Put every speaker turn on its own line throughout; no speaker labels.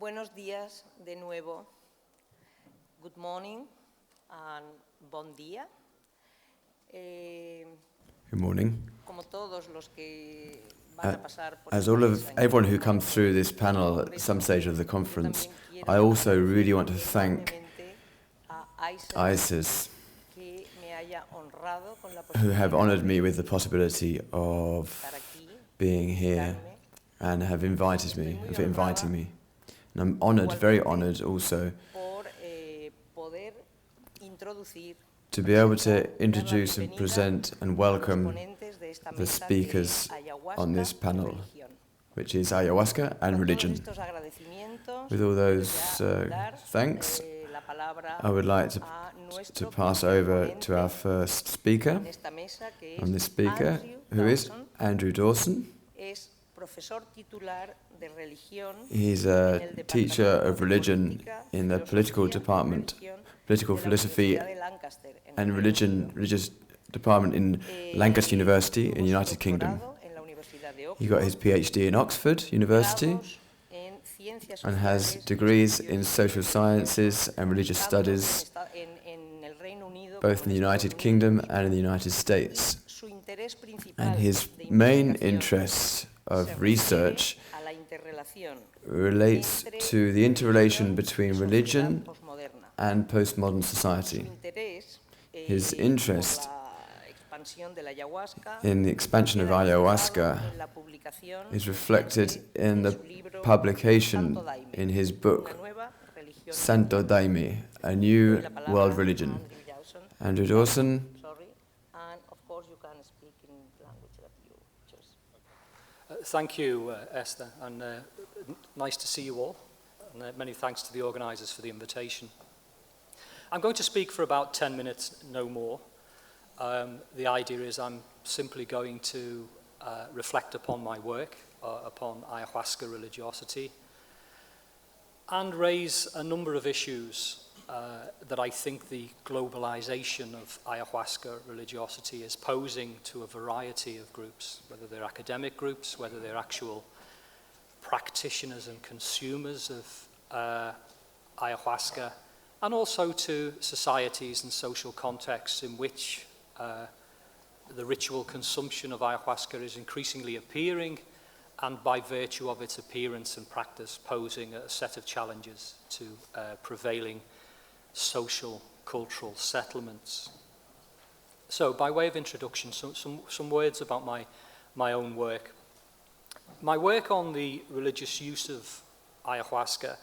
Buenos días de nuevo. Good morning and bon dia.
Good morning.
Como todos los que van a pasar por
As everyone who comes through this panel at some stage of the conference, I also really want to thank ISIS, who have honored me with the possibility of being here and have invited me, of inviting me. And I'm honored, very honored also, to be able to introduce and present and welcome the speakers on this panel, which is Ayahuasca and religion. With all those thanks, I would like to pass over to our first speaker on this speaker, who is Andrew Dawson. He's a teacher of religion in the political department, political philosophy and religious department in Lancaster University in the United Kingdom. He got his PhD in Oxford University and has degrees in social sciences and religious studies, both in the United Kingdom and in the United States. And his main interest of research relates to the interrelation between religion and postmodern society. His interest in the expansion of ayahuasca is reflected in the publication in his book, Santo Daime, A New World Religion. Andrew Dawson.
Thank you, Esther, and nice to see you all, and many thanks to the organisers for the invitation. I'm going to speak for about 10 minutes, no more. The idea is I'm simply going to reflect upon my work, upon ayahuasca religiosity, and raise a number of issues that I think the globalization of ayahuasca religiosity is posing to a variety of groups, whether they're academic groups, whether they're actual practitioners and consumers of ayahuasca, and also to societies and social contexts in which the ritual consumption of ayahuasca is increasingly appearing, and by virtue of its appearance and practice posing a set of challenges to prevailing social, cultural settlements. So, by way of introduction, some words about my own work. My work on the religious use of ayahuasca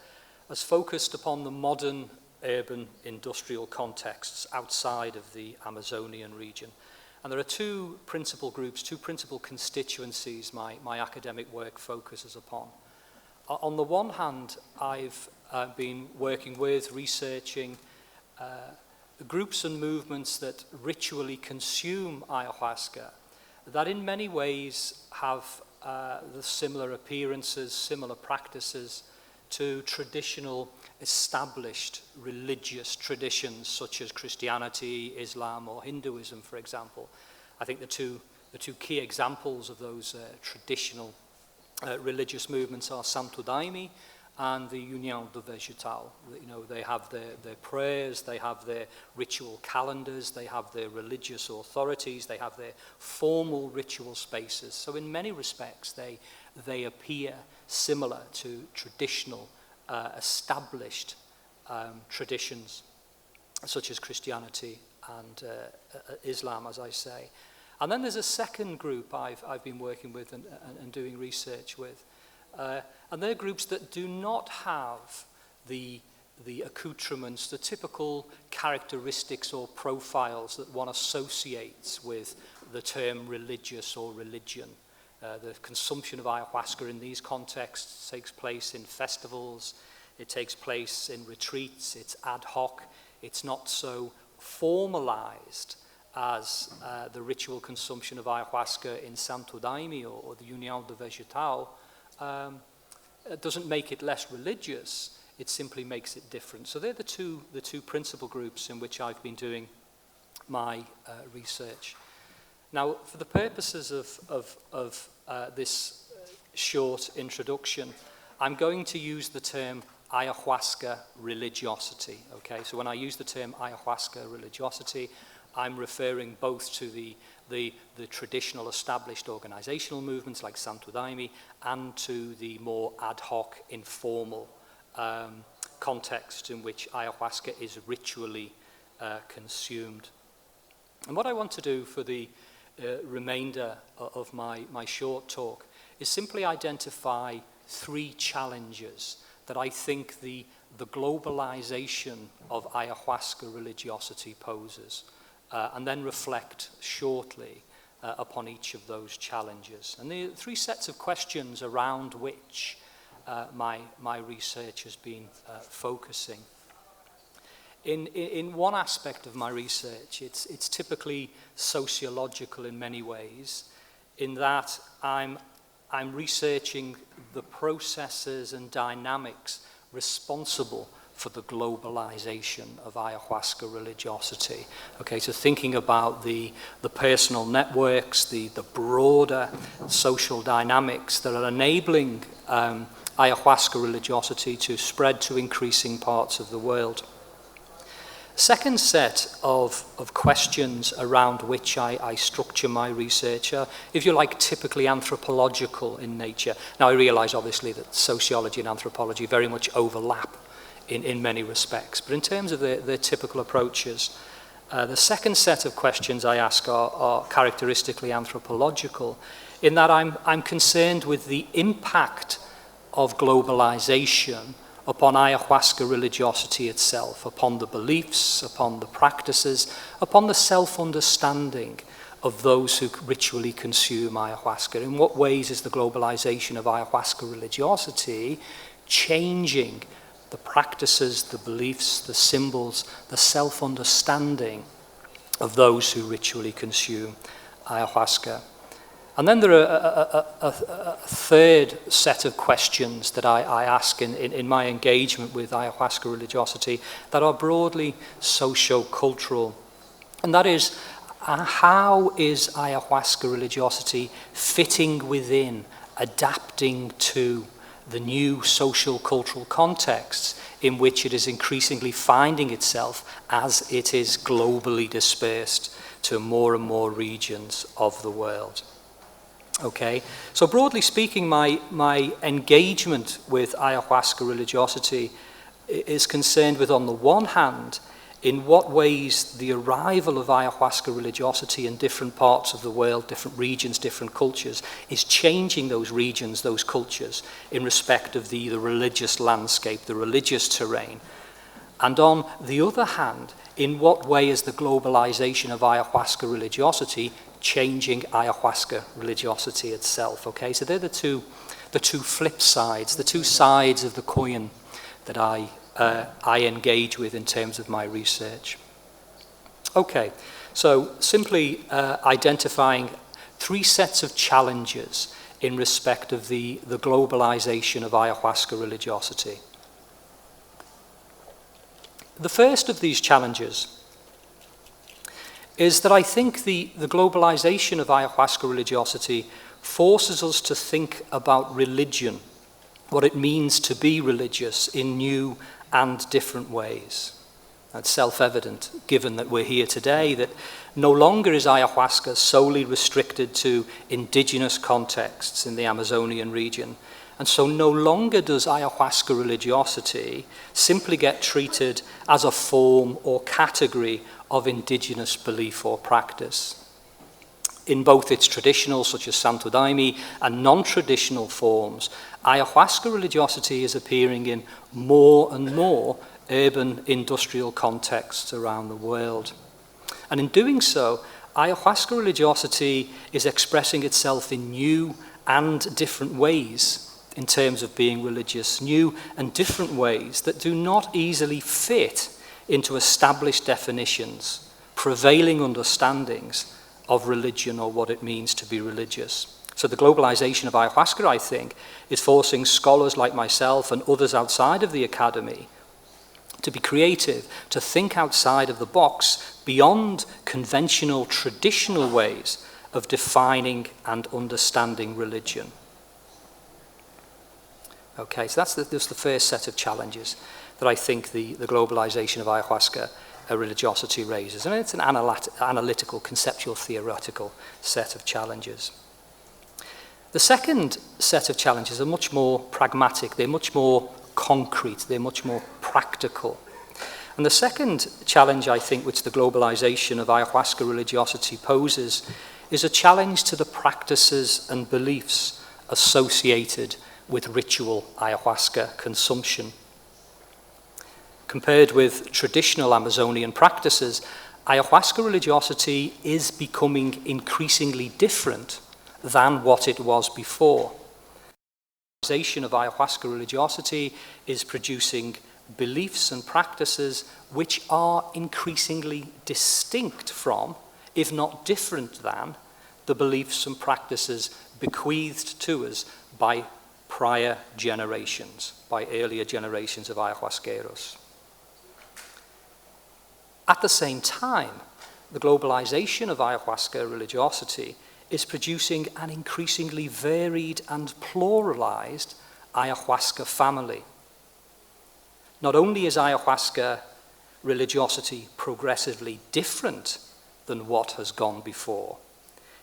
has focused upon the modern urban industrial contexts outside of the Amazonian region. And there are two principal groups, two principal constituencies my academic work focuses upon. On the one hand, I've been working with, researching groups and movements that ritually consume ayahuasca, that in many ways have the similar appearances, similar practices to traditional established religious traditions such as Christianity, Islam, or Hinduism, for example. I think the two key examples of those traditional religious movements are Santo Daime and the União de Vegetal. You know, they have their prayers, they have their ritual calendars, they have their religious authorities, they have their formal ritual spaces. So in many respects, they appear similar to traditional established traditions such as Christianity and Islam, as I say. And then there's a second group I've been working with and doing research with. And they're groups that do not have the accoutrements, the typical characteristics or profiles that one associates with the term religious or religion. The consumption of ayahuasca in these contexts takes place in festivals, it takes place in retreats, it's ad hoc, it's not so formalized as the ritual consumption of ayahuasca in Santo Daime or the União de Vegetal. It doesn't make it less religious, it simply makes it different. So they're the two principal groups in which I've been doing my research. Now, for the purposes of this short introduction, I'm going to use the term ayahuasca religiosity, okay? So when I use the term ayahuasca religiosity, I'm referring both to the traditional established organizational movements like Santo Daime and to the more ad hoc, informal context in which ayahuasca is ritually consumed. And what I want to do for the remainder of my short talk is simply identify 3 challenges that I think the globalization of ayahuasca religiosity poses, and then reflect shortly upon each of those challenges. And the 3 sets of questions around which my research has been focusing. In one aspect of my research, it's typically sociological in many ways, in that I'm researching the processes and dynamics responsible for the globalization of ayahuasca religiosity. Okay, so thinking about the personal networks, the broader social dynamics that are enabling ayahuasca religiosity to spread to increasing parts of the world. Second set of questions around which I structure my research are, if you like, typically anthropological in nature. Now, I realize, obviously, that sociology and anthropology very much overlap in many respects. But in terms of their typical approaches, the second set of questions I ask are characteristically anthropological, in that I'm concerned with the impact of globalization upon ayahuasca religiosity itself, upon the beliefs, upon the practices, upon the self-understanding of those who ritually consume ayahuasca. In what ways is the globalization of ayahuasca religiosity changing the practices, the beliefs, the symbols, the self-understanding of those who ritually consume ayahuasca? And then there are a third set of questions that I ask in my engagement with ayahuasca religiosity that are broadly socio-cultural. And that is, how is ayahuasca religiosity fitting within, adapting to the new social cultural contexts in which it is increasingly finding itself as it is globally dispersed to more and more regions of the world? Okay, so broadly speaking, my engagement with ayahuasca religiosity is concerned with, on the one hand, in what ways the arrival of ayahuasca religiosity in different parts of the world, different regions, different cultures, is changing those regions, those cultures, in respect of the religious landscape, the religious terrain. And on the other hand, in what way is the globalization of ayahuasca religiosity changing ayahuasca religiosity itself? Okay, so they're the two flip sides, the two sides of the coin that I engage with in terms of my research. Okay, so simply identifying 3 sets of challenges in respect of the globalization of ayahuasca religiosity. The first of these challenges is that I think the globalization of ayahuasca religiosity forces us to think about religion, what it means to be religious, in new and different ways. That's self-evident, given that we're here today, that no longer is ayahuasca solely restricted to indigenous contexts in the Amazonian region. And so no longer does ayahuasca religiosity simply get treated as a form or category of indigenous belief or practice. In both its traditional, such as Santo Daime, and non-traditional forms, ayahuasca religiosity is appearing in more and more urban industrial contexts around the world. And in doing so, ayahuasca religiosity is expressing itself in new and different ways in terms of being religious, new and different ways that do not easily fit into established definitions, prevailing understandings of religion or what it means to be religious. So the globalization of ayahuasca, I think, is forcing scholars like myself and others outside of the academy to be creative, to think outside of the box, beyond conventional, traditional ways of defining and understanding religion. Okay, so that's the first set of challenges that I think the globalization of ayahuasca religiosity raises. And it's an analytical, conceptual, theoretical set of challenges. The second set of challenges are much more pragmatic, they're much more concrete, they're much more practical. And the second challenge, I think, which the globalization of ayahuasca religiosity poses is a challenge to the practices and beliefs associated with ritual ayahuasca consumption. Compared with traditional Amazonian practices, ayahuasca religiosity is becoming increasingly different than what it was before. The globalization of ayahuasca religiosity is producing beliefs and practices which are increasingly distinct from, if not different than, the beliefs and practices bequeathed to us by prior generations, by earlier generations of ayahuasqueros. At the same time, the globalization of ayahuasca religiosity is producing an increasingly varied and pluralized ayahuasca family. Not only is ayahuasca religiosity progressively different than what has gone before,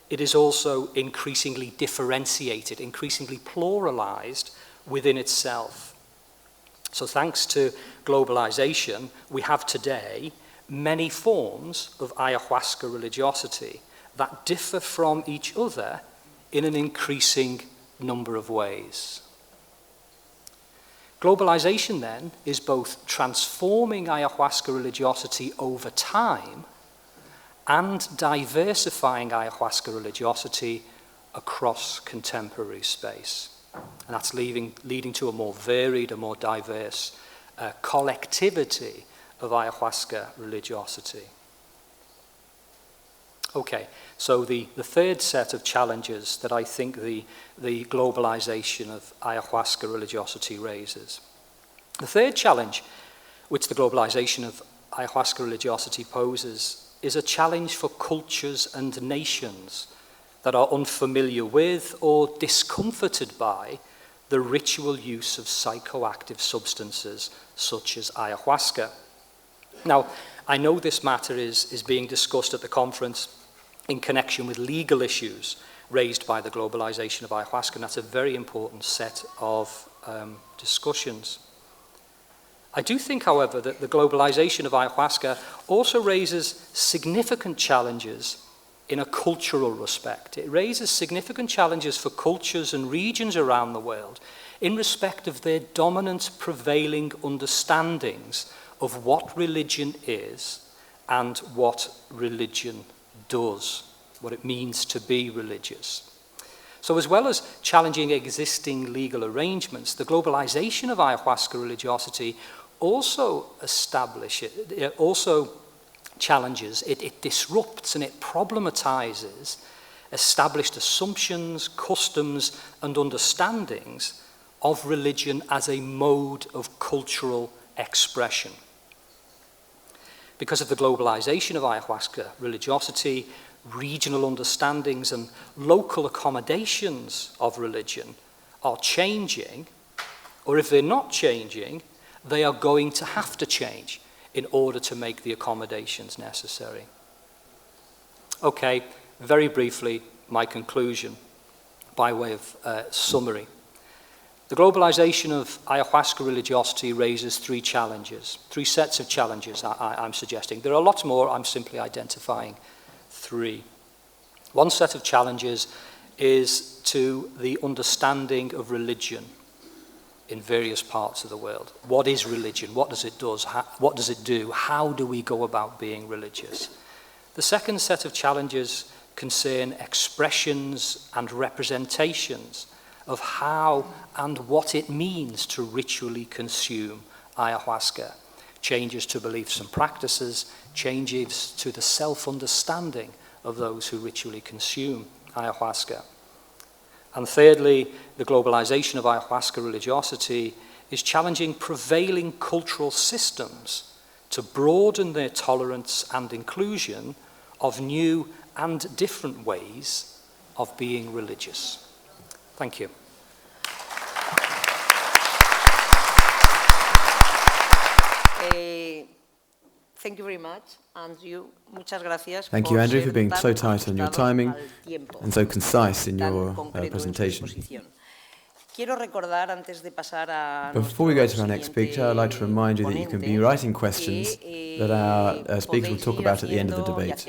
it is also increasingly differentiated, increasingly pluralized within itself. So thanks to globalization, we have today many forms of ayahuasca religiosity that differ from each other in an increasing number of ways. Globalization, then, is both transforming ayahuasca religiosity over time and diversifying ayahuasca religiosity across contemporary space. And that's leading to a more varied, a more diverse collectivity of ayahuasca religiosity. Okay, so the third set of challenges that I think the globalization of ayahuasca religiosity raises. The third challenge which the globalization of ayahuasca religiosity poses is a challenge for cultures and nations that are unfamiliar with or discomforted by the ritual use of psychoactive substances such as ayahuasca. Now, I know this matter is being discussed at the conference in connection with legal issues raised by the globalization of ayahuasca, and that's a very important set of discussions. I do think, however, that the globalization of ayahuasca also raises significant challenges in a cultural respect. It raises significant challenges for cultures and regions around the world in respect of their dominant prevailing understandings of what religion is and what religion does, what it means to be religious. So as well as challenging existing legal arrangements, the globalization of ayahuasca religiosity also challenges, it disrupts and it problematizes established assumptions, customs, and understandings of religion as a mode of cultural expression. Because of the globalization of ayahuasca religiosity, regional understandings and local accommodations of religion are changing, or if they're not changing, they are going to have to change in order to make the accommodations necessary. Okay, very briefly, my conclusion by way of summary. The globalization of ayahuasca religiosity raises three sets of challenges I'm suggesting. There are lots more, I'm simply identifying three. One set of challenges is to the understanding of religion in various parts of the world. What is religion? What does it do? What does it do? How do we go about being religious? The second set of challenges concern expressions and representations of how and what it means to ritually consume ayahuasca. Changes to beliefs and practices, changes to the self-understanding of those who ritually consume ayahuasca. And thirdly, the globalization of ayahuasca religiosity is challenging prevailing cultural systems to broaden their tolerance and inclusion of new and different ways of being religious. Thank you.
Thank you very much, Andrew. Muchas gracias.
Thank you, Andrew, for being so tight on your timing and so concise in your presentation. Before we go to our next speaker, I'd like to remind you that you can be writing questions that our speaker will talk about at the end of the debate.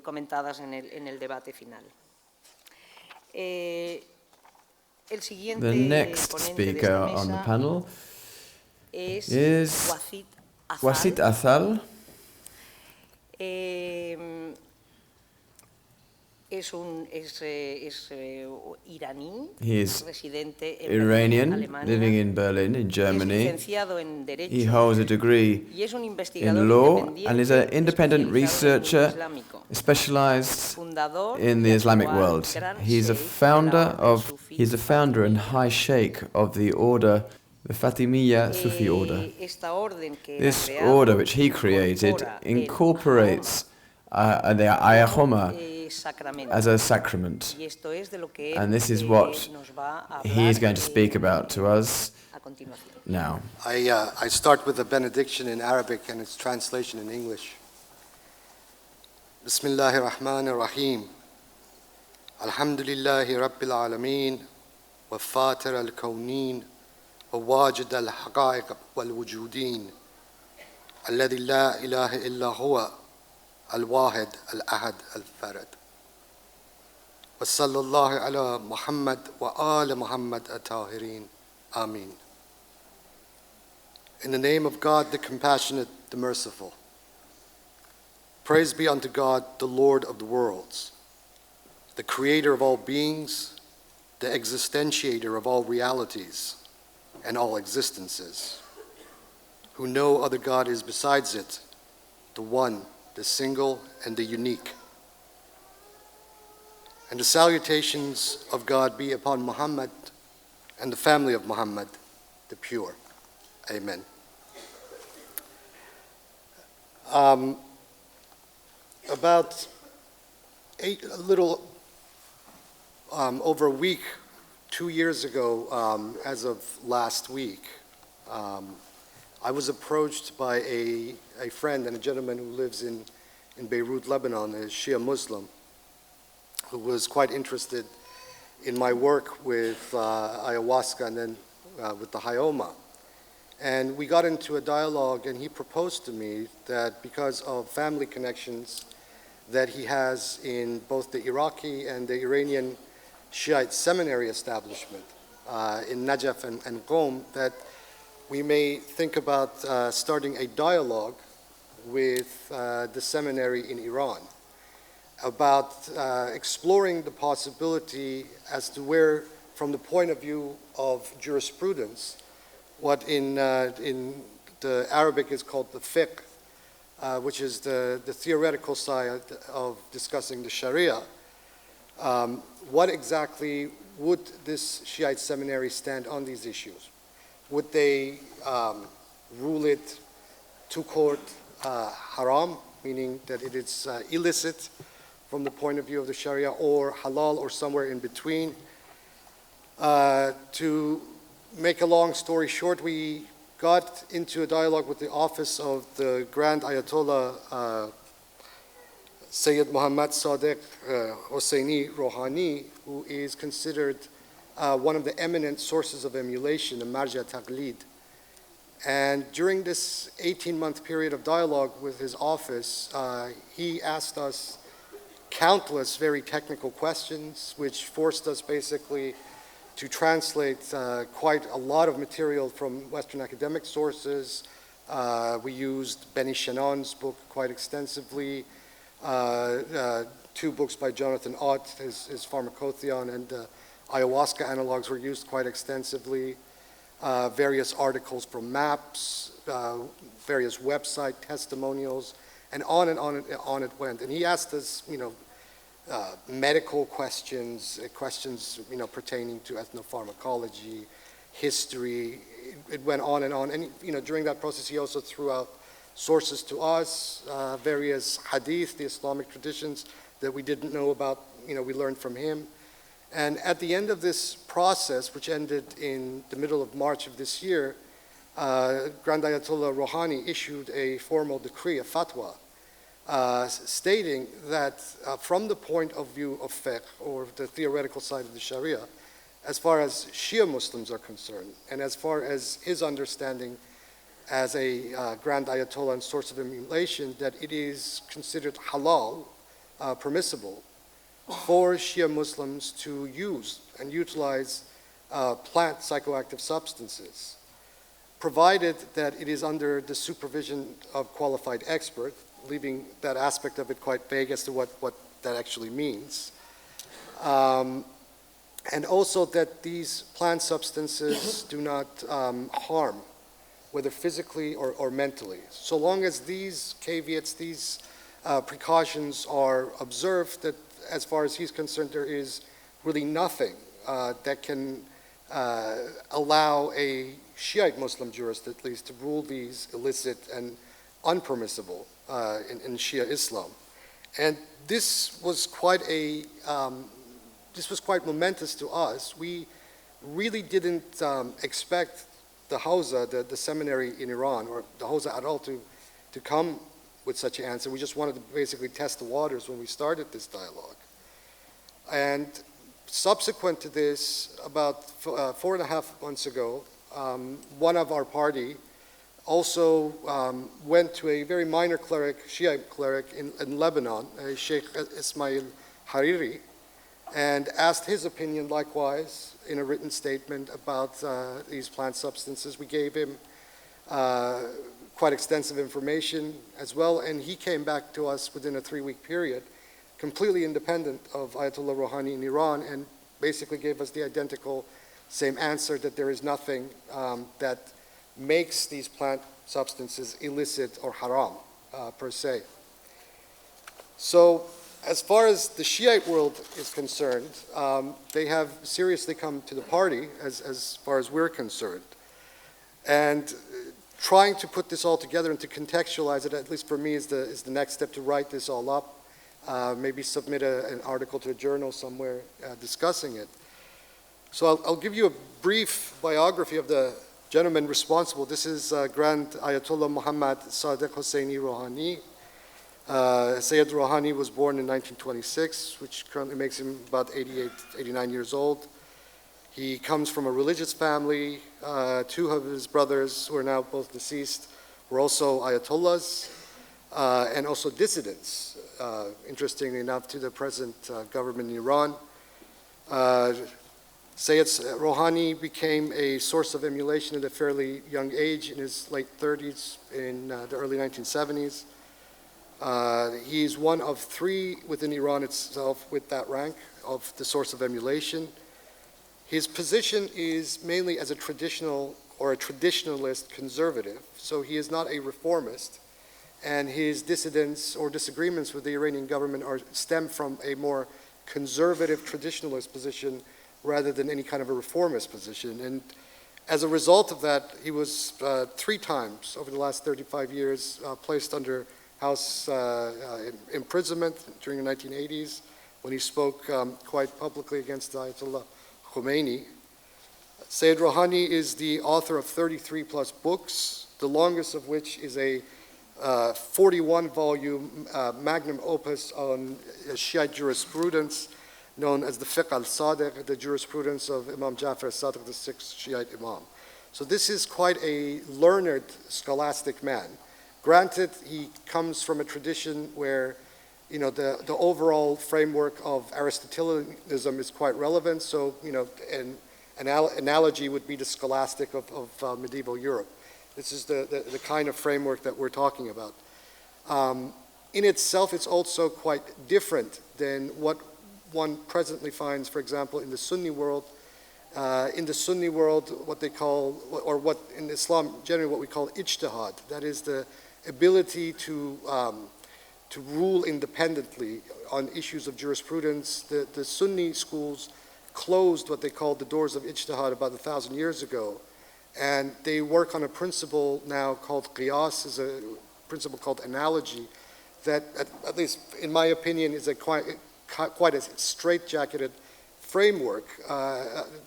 Comentadas en el debate final.
The next speaker on the panel is Wahid Azal.
Es iraní,
He is
residente en
Iranian,
Alemania,
living in Berlin, in Germany.
es licenciado en Derecho,
He holds a degree
y es un investigador
in law
independiente,
and is an independent
especializado en
researcher
islámico,
specialized
fundador
in
y
the Islamic
actual
world.
gran
He's a
sheikh de la orden
he's the founder and high sheikh of the order, the Fatimiyya Sufi order.
Esta orden que él ha
This
creado
order, which he created, incorporates the Ayahuasca
sacrament.
as a sacrament.
Y esto es de lo que él,
And this is what
nos va a
he is
hablar,
going to speak about to us
a continuación.
now.
I start with a benediction in Arabic and its translation in English. Bismillahir Rahmanir Rahim. Alhamdulillahi Rabbil Alameen wa Fatir al-Kawnin wa Wajid al-Haqa'iq wal-Wujudin alladhi la ilaha illa huwa al-Wahid al-Ahad al-Farad. Wa sallallahu ala Muhammad wa ala Muhammad at-Tahirin. Ameen. In the name of God, the compassionate, the merciful. Praise be unto God, the Lord of the worlds, the creator of all beings, the existentiator of all realities and all existences, who no other God is besides it, the one, the single, and the unique. And the salutations of God be upon Muhammad and the family of Muhammad, the pure. Amen. About over a week, 2 years ago, as of last week, I was approached by a friend and a gentleman who lives in Beirut, Lebanon, a Shia Muslim, who was quite interested in my work with ayahuasca and then with the Hayoma. And we got into a dialogue, and he proposed to me that because of family connections that he has in both the Iraqi and the Iranian Shiite seminary establishment in Najaf and Qom, that we may think about starting a dialogue with the seminary in Iran about exploring the possibility as to where, from the point of view of jurisprudence, what in the Arabic is called the fiqh, which is the theoretical side of discussing the Sharia, what exactly would this Shiite seminary stand on these issues? Would they rule it to-court haram, meaning that it is illicit from the point of view of the Sharia, or halal, or somewhere in between? To make a long story short, we got into a dialogue with the office of the Grand Ayatollah Sayyid Muhammad Sadiq Hosseini Rouhani, who is considered one of the eminent sources of emulation, the Marja Taqlid. And during this 18-month period of dialogue with his office, he asked us countless very technical questions, which forced us basically to translate quite a lot of material from Western academic sources. We used Benny Shannon's book quite extensively, 2 books by Jonathan Ott, his Pharmacotheon, and ayahuasca analogs were used quite extensively, various articles from maps, various website testimonials, and on it went. And he asked us, medical questions, pertaining to ethnopharmacology, history. It went on. And during that process, he also threw out sources to us, various hadith, the Islamic traditions that we didn't know about. We learned from him. And at the end of this process, which ended in the middle of March of this year, Grand Ayatollah Rouhani issued a formal decree, a fatwa, stating that from the point of view of fiqh, or the theoretical side of the Sharia, as far as Shia Muslims are concerned, and as far as his understanding as a Grand Ayatollah and source of emulation, that it is considered halal, permissible, for Shia Muslims to use and utilize plant psychoactive substances, provided that it is under the supervision of qualified expert, leaving that aspect of it quite vague as to what that actually means. And also that these plant substances do not harm, whether physically or mentally. So long as these caveats, these precautions are observed, that as far as he's concerned, there is really nothing that can allow a Shiite Muslim jurist, at least, to rule these illicit and unpermissible in Shia Islam. And this was quite momentous to us. We really didn't expect the Hausa, the seminary in Iran, or the Hausa at all, to come with such an answer. We just wanted to basically test the waters when we started this dialogue. And subsequent to this, about 4.5 months ago, one of our party also went to a very minor cleric, Shiite cleric in Lebanon, Sheikh Ismail Hariri, and asked his opinion likewise in a written statement about these plant substances. We gave him quite extensive information as well, and he came back to us within a 3-week period, completely independent of Ayatollah Rouhani in Iran, and basically gave us the identical same answer, that there is nothing that makes these plant substances illicit or haram per se. So as far as the Shiite world is concerned, they have seriously come to the party as far as we're concerned. And trying to put this all together and to contextualize it, at least for me, is the next step, to write this all up, maybe submit an article to a journal somewhere discussing it. So I'll give you a brief biography of the gentleman responsible. This is Grand Ayatollah Muhammad Sadiq Hosseini Rouhani. Sayyid Rouhani was born in 1926, which currently makes him about 88, 89 years old. He comes from a religious family. 2 of his brothers, who are now both deceased, were also Ayatollahs and also dissidents, interestingly enough, to the present government in Iran. Sayyid Rouhani became a source of emulation at a fairly young age, in his late 30s, in the early 1970s. He's one of 3 within Iran itself with that rank of the source of emulation. His position is mainly as a traditional or a traditionalist conservative, so he is not a reformist, and his dissidents or disagreements with the Iranian government stem from a more conservative traditionalist position rather than any kind of a reformist position. And as a result of that, he was 3 times over the last 35 years placed under house imprisonment during the 1980s, when he spoke quite publicly against Ayatollah Khomeini. Sayyid Rouhani is the author of 33 plus books, the longest of which is a 41-volume magnum opus on Shiite jurisprudence, known as the Fiqh al-Sadiq, the jurisprudence of Imam Jafar al-Sadiq, the 6th Shiite Imam. So this is quite a learned, scholastic man. Granted, he comes from a tradition where, you know, the overall framework of Aristotelianism is quite relevant. So, you know, an analogy would be the scholastic of medieval Europe. This is the kind of framework that we're talking about. In itself, it's also quite different than what one presently finds, for example, in the Sunni world. In the Sunni world, what they call, or what in Islam generally what we call ijtihad, that is the ability to rule independently on issues of jurisprudence. The Sunni schools closed what they called the doors of ijtihad about 1,000 years ago, and they work on a principle now called qiyas, is a principle called analogy, that at least in my opinion is quite a straitjacketed framework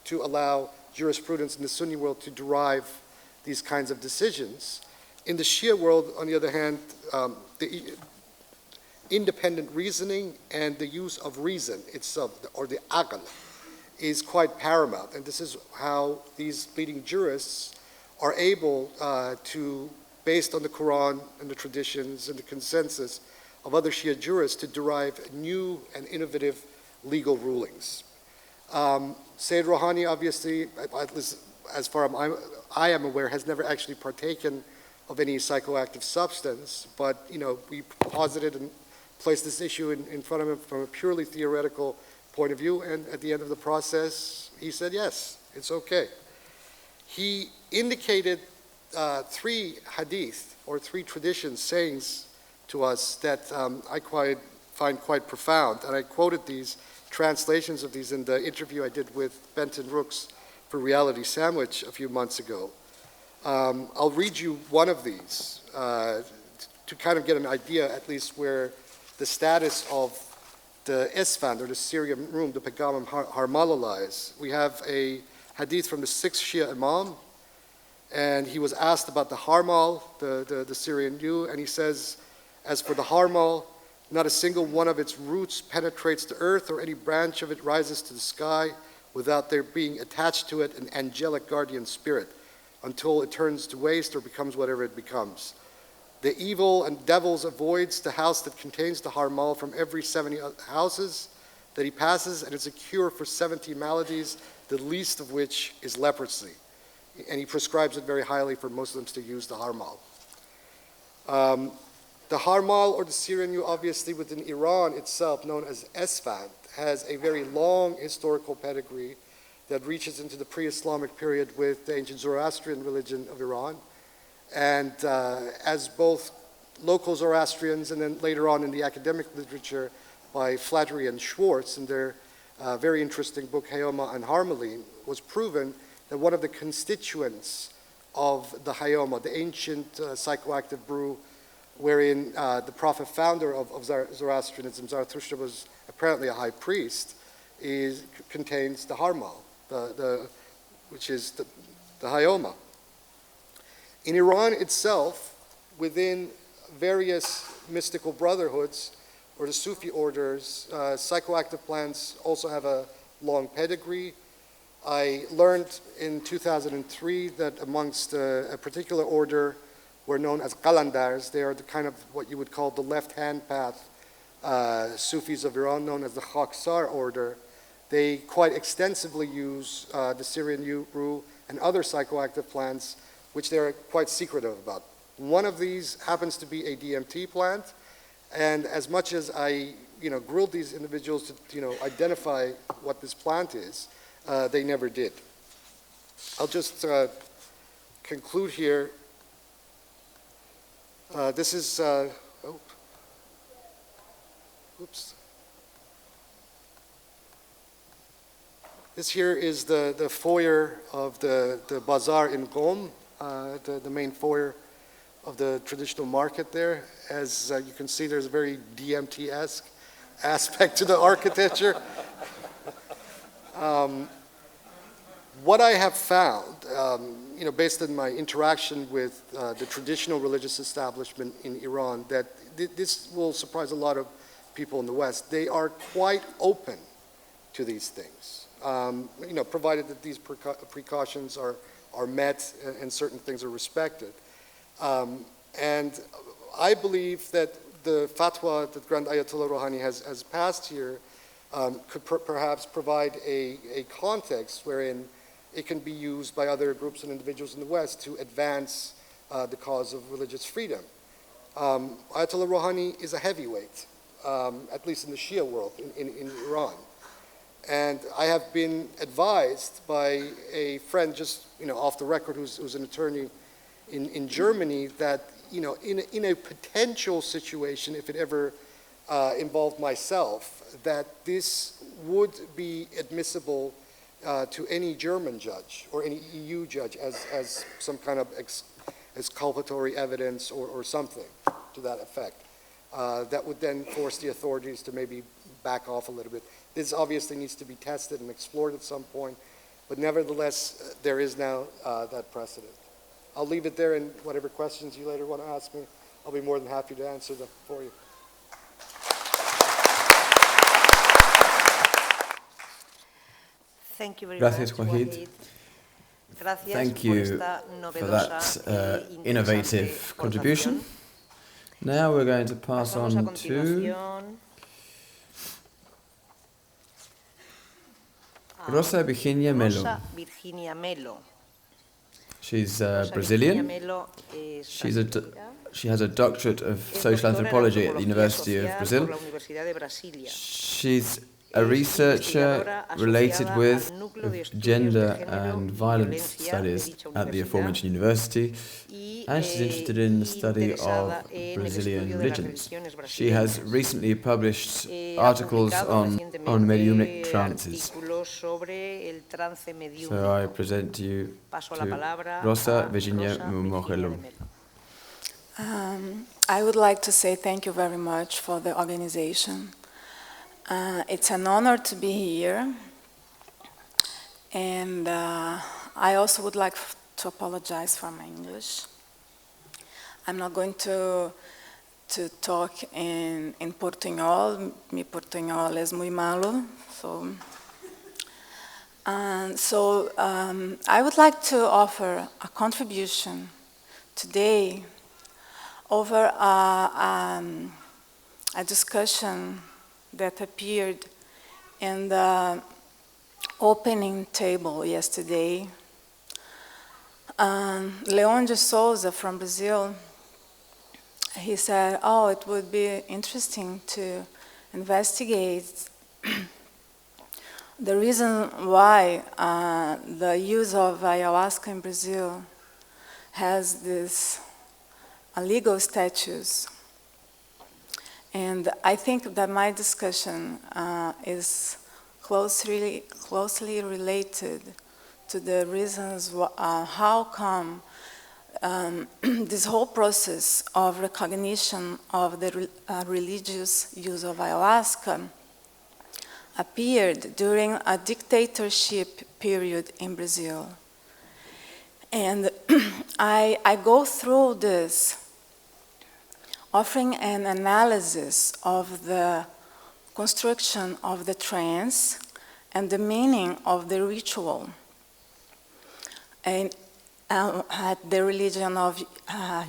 to allow jurisprudence in the Sunni world to derive these kinds of decisions. In the Shia world, on the other hand, the independent reasoning and the use of reason itself, or the aql, is quite paramount. And this is how these leading jurists are able to, based on the Quran and the traditions and the consensus of other Shia jurists, to derive new and innovative legal rulings. Sayyid Rouhani, obviously, at least as far as I am aware, has never actually partaken of any psychoactive substance, but we posited and placed this issue in front of him from a purely theoretical point of view, and at the end of the process, he said, yes, it's okay. He indicated 3 hadith, or 3 traditions, sayings to us that I find quite profound, and I quoted these translations of these in the interview I did with Benton Rooks for Reality Sandwich a few months ago. I'll read you one of these to kind of get an idea, at least, where the status of the Isfand, or the Syrian room, the Pegam Harmala lies. We have a hadith from the 6th Shia Imam, and he was asked about the Harmal, the Syrian yew, and he says, as for the Harmal, not a single one of its roots penetrates the earth, or any branch of it rises to the sky without there being attached to it an angelic guardian spirit, until it turns to waste or becomes whatever it becomes. The evil and devils avoids the house that contains the Harmal from every 70 houses that he passes, and it's a cure for 70 maladies, the least of which is leprosy. And he prescribes it very highly for Muslims to use the Harmal. The Harmal, or the Syrian yew, obviously within Iran itself, known as Esfand, has a very long historical pedigree that reaches into the pre-Islamic period with the ancient Zoroastrian religion of Iran. And as both local Zoroastrians and then later on in the academic literature by Flattery and Schwartz in their very interesting book Hayoma and Harmaline, was proven that one of the constituents of the Hayoma, the ancient psychoactive brew wherein the prophet founder of Zoroastrianism, Zarathustra, was apparently a high priest, contains the Harmal, which is the Hayoma. In Iran itself, within various mystical brotherhoods, or the Sufi orders, psychoactive plants also have a long pedigree. I learned in 2003 that amongst a particular order were known as Qalandars. They are the kind of what you would call the left-hand path Sufis of Iran, known as the Khaksar order. They quite extensively use the Syrian yew and other psychoactive plants, which they're quite secretive about. One of these happens to be a DMT plant, and as much as I grilled these individuals to identify what this plant is, they never did. I'll just conclude here. This is, oops. This here is the foyer of the bazaar in Qom, the main foyer of the traditional market there. As you can see, there's a very DMT-esque aspect to the architecture. What I have found, based on my interaction with the traditional religious establishment in Iran, that this will surprise a lot of people in the West. They are quite open to these things, provided that these precautions are met and certain things are respected. And I believe that the fatwa that Grand Ayatollah Rouhani has passed here could perhaps provide a context wherein it can be used by other groups and individuals in the West to advance the cause of religious freedom. Ayatollah Rouhani is a heavyweight, at least in the Shia world in Iran. And I have been advised by a friend just off the record who's an attorney in Germany that in a potential situation, if it ever involved myself, that this would be admissible to any German judge or any EU judge as some kind of exculpatory evidence or something to that effect. That would then force the authorities to maybe back off a little bit. This obviously needs to be tested and explored at some point, but nevertheless, there is now that precedent. I'll leave it there, and whatever questions you later want to ask me, I'll be more than happy to answer them for you.
Thank you very
Gracias,
much,
Wahid.
Gracias
Thank you
por esta
for that
novedosa
innovative contribution. Now we're going to pass
Pasamos a
on to
continuación a
Rosa Virgínia Melo.
Rosa Virgínia Melo.
She's
Rosa
Brazilian.
Virgínia Melo es
She has a doctorate of
es
social
doctora en
anthropology at the
antropología
University of
social
Brazil.
por la Universidad de Brasilia.
She's a researcher related with gender and violence studies at the aforementioned university, and she's interested in the study of Brazilian religions. She has recently published articles on mediumnic trances. So I present to you to Rosa Virgínia Melo.
I would like to say thank you very much for the organization. It's an honor to be here, and I also would like to apologize for my English. I'm not going to talk in portuñol. Mi portuñol es muy malo, so I would like to offer a contribution today over a discussion that appeared in the opening table yesterday. Leon de Souza from Brazil, he said, oh, it would be interesting to investigate the reason why the use of ayahuasca in Brazil has this legal status. And I think that my discussion is closely related to the reasons how come this whole process of recognition of the religious use of ayahuasca appeared during a dictatorship period in Brazil. And I go through this offering an analysis of the construction of the trance and the meaning of the ritual and at the religion of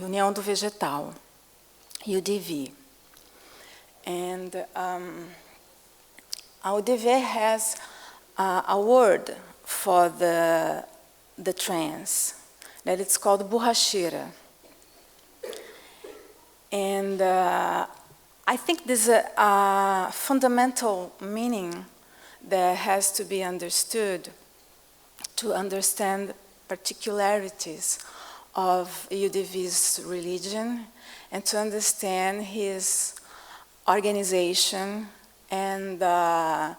União do Vegetal, UDV. And UDV has a word for the trance, that it's called borracheira. And I think there's a fundamental meaning that has to be understood to understand particularities of UDV's religion and to understand his organization and that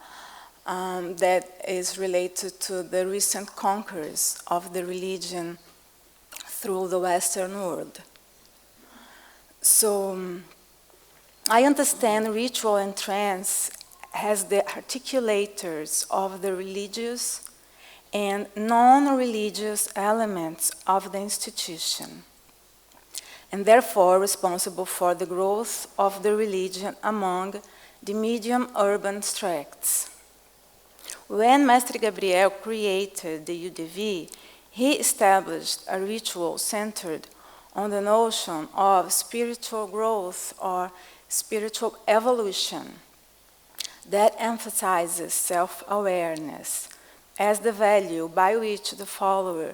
is related to the recent conquests of the religion through the Western world. So I understand ritual and trance as the articulators of the religious and non-religious elements of the institution, and therefore responsible for the growth of the religion among the medium urban tracts. When Mestre Gabriel created the UDV, he established a ritual centered on the notion of spiritual growth or spiritual evolution that emphasizes self-awareness as the value by which the follower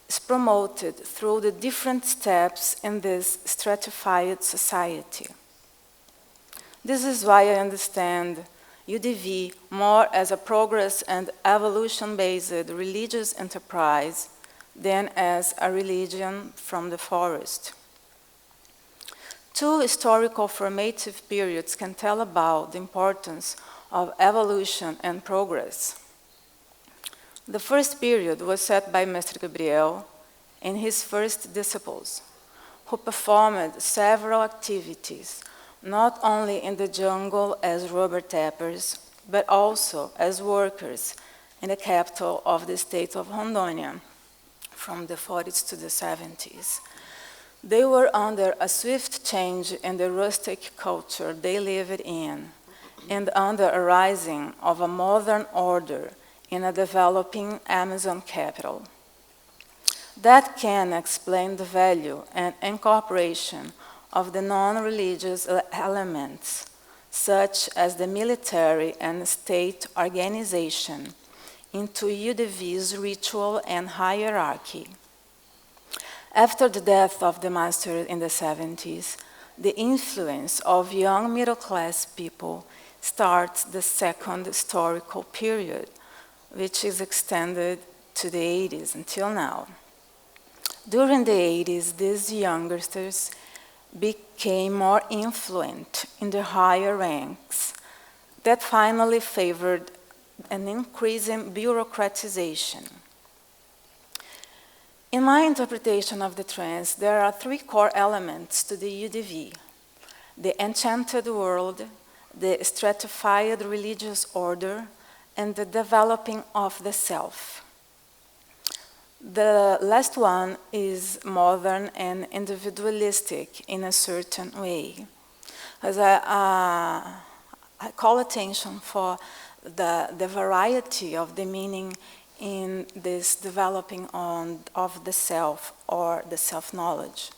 is promoted through the different steps in this stratified society. This is why I understand UDV more as a progress and evolution-based religious enterprise than as a religion from the forest. Two historical formative periods can tell about the importance of evolution and progress. The first period was set by Mestre Gabriel and his first disciples, who performed several activities, not only in the jungle as rubber tappers, but also as workers in the capital of the state of Rondônia from the 40s to the 70s. They were under a swift change in the rustic culture they lived in, and under a rising of a modern order in a developing Amazon capital. That can explain the value and incorporation of the non-religious elements, such as the military and state organization, into UDV's ritual and hierarchy. After the death of the master in the 70s, the influence of young middle-class people starts the second historical period, which is extended to the 80s until now. During the 80s, these youngsters became more influent in the higher ranks that finally favored an increase in bureaucratization. In my interpretation of the trance, there are three core elements to the UDV: the enchanted world, the stratified religious order, and the developing of the self. The last one is modern and individualistic in a certain way. As I call attention for the variety of the meaning in this developing of the self or the self-knowledge.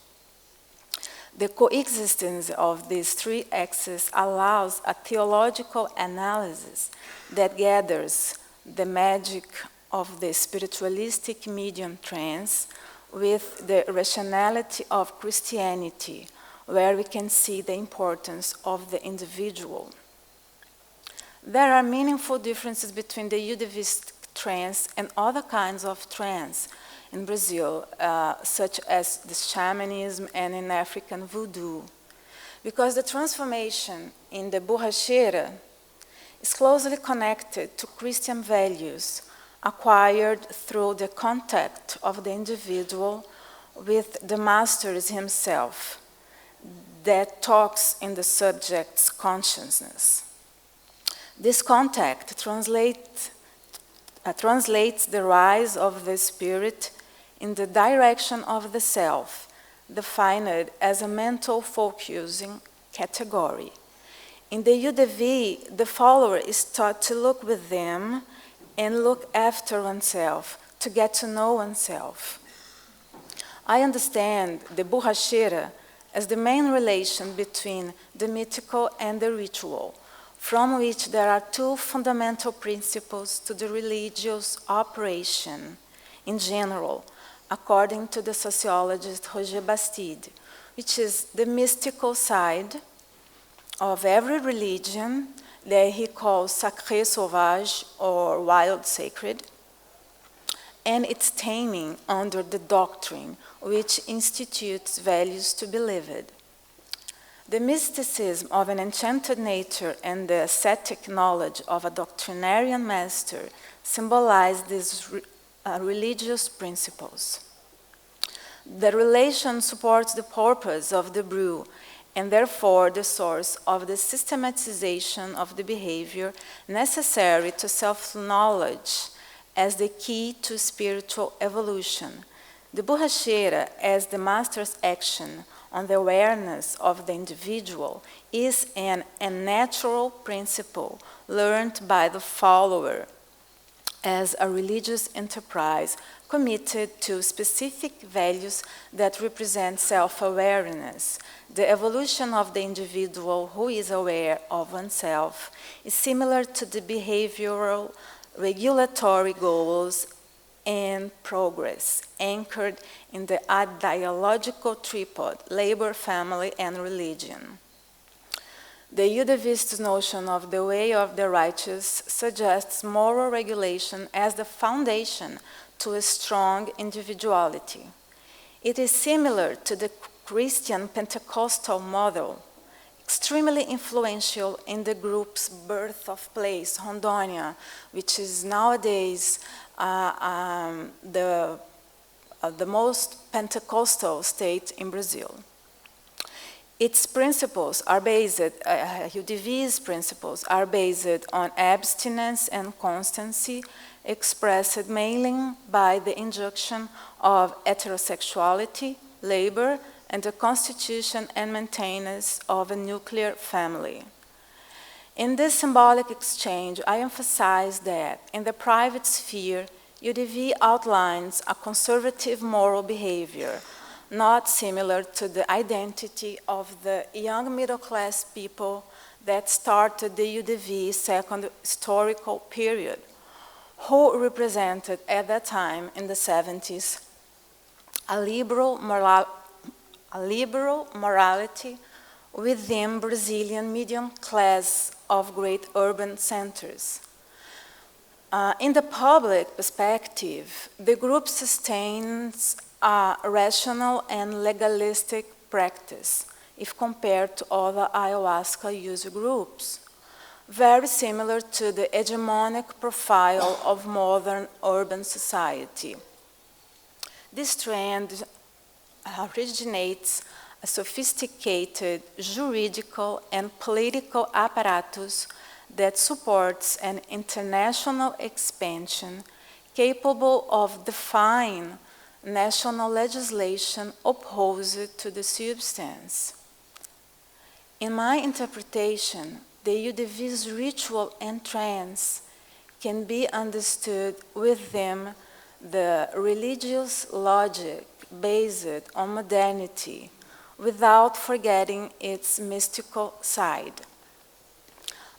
The coexistence of these three axes allows a theological analysis that gathers the magic of the spiritualistic medium trance with the rationality of Christianity, where we can see the importance of the individual. There are meaningful differences between the UDV trance and other kinds of trance in Brazil, such as the shamanism and in African voodoo, because the transformation in the borracheira is closely connected to Christian values acquired through the contact of the individual with the master himself that talks in the subject's consciousness. This contact translates the rise of the spirit in the direction of the self, defined as a mental focusing category. In the UDV, the follower is taught to look within and look after oneself, to get to know oneself. I understand the borracheira as the main relation between the mythical and the ritual, from which there are two fundamental principles to the religious operation in general, according to the sociologist Roger Bastide, which is the mystical side of every religion that he calls sacré sauvage or wild sacred, and its taming under the doctrine which institutes values to be lived. The mysticism of an enchanted nature and the ascetic knowledge of a doctrinarian master symbolize these religious principles. The relation supports the purpose of the brew and therefore the source of the systematization of the behavior necessary to self-knowledge as the key to spiritual evolution. The borracheira, as the master's action on the awareness of the individual, is an unnatural principle learned by the follower as a religious enterprise committed to specific values that represent self-awareness. The evolution of the individual who is aware of oneself is similar to the behavioral regulatory goals and progress anchored in the dialogical tripod, labor, family, and religion. The UDVist notion of the way of the righteous suggests moral regulation as the foundation to a strong individuality. It is similar to the Christian Pentecostal model, extremely influential in the group's birth of place, Rondônia, which is nowadays the most Pentecostal state in Brazil. Its principles are based, UDV's principles are based on abstinence and constancy, expressed mainly by the injunction of heterosexuality, labor, and the constitution and maintenance of a nuclear family. In this symbolic exchange, I emphasize that in the private sphere, UDV outlines a conservative moral behavior, not similar to the identity of the young middle-class people that started the UDV second historical period, who represented at that time in the 70s a liberal morality within Brazilian medium class of great urban centers. In the public perspective, the group sustains a rational and legalistic practice if compared to other ayahuasca user groups, very similar to the hegemonic profile of modern urban society. This trend originates a sophisticated juridical and political apparatus that supports an international expansion capable of defying national legislation opposed to the substance. In my interpretation, the UDV's ritual and trance can be understood within the religious logic based on modernity without forgetting its mystical side.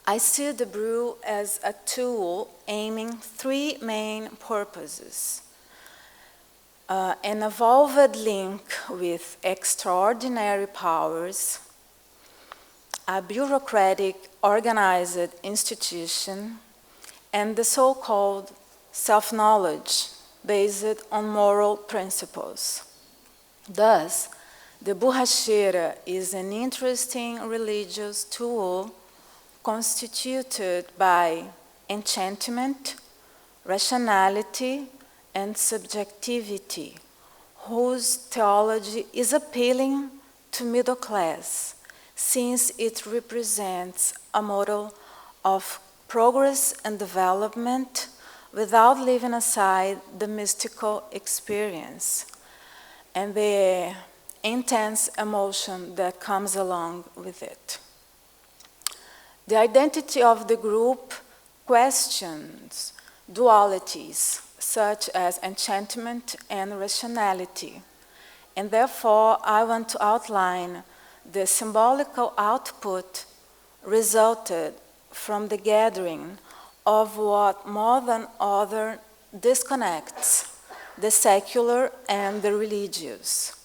I see the brew as a tool aiming three main purposes: an evolved link with extraordinary powers, a bureaucratic organized institution, and the so-called self-knowledge based on moral principles. Thus, the borracheira is an interesting religious tool constituted by enchantment, rationality, and subjectivity, whose theology is appealing to middle class, since it represents a model of progress and development without leaving aside the mystical experience and the intense emotion that comes along with it. The identity of the group questions dualities such as enchantment and rationality, and therefore I want to outline the symbolical output resulted from the gathering of what more than other disconnects the secular and the religious.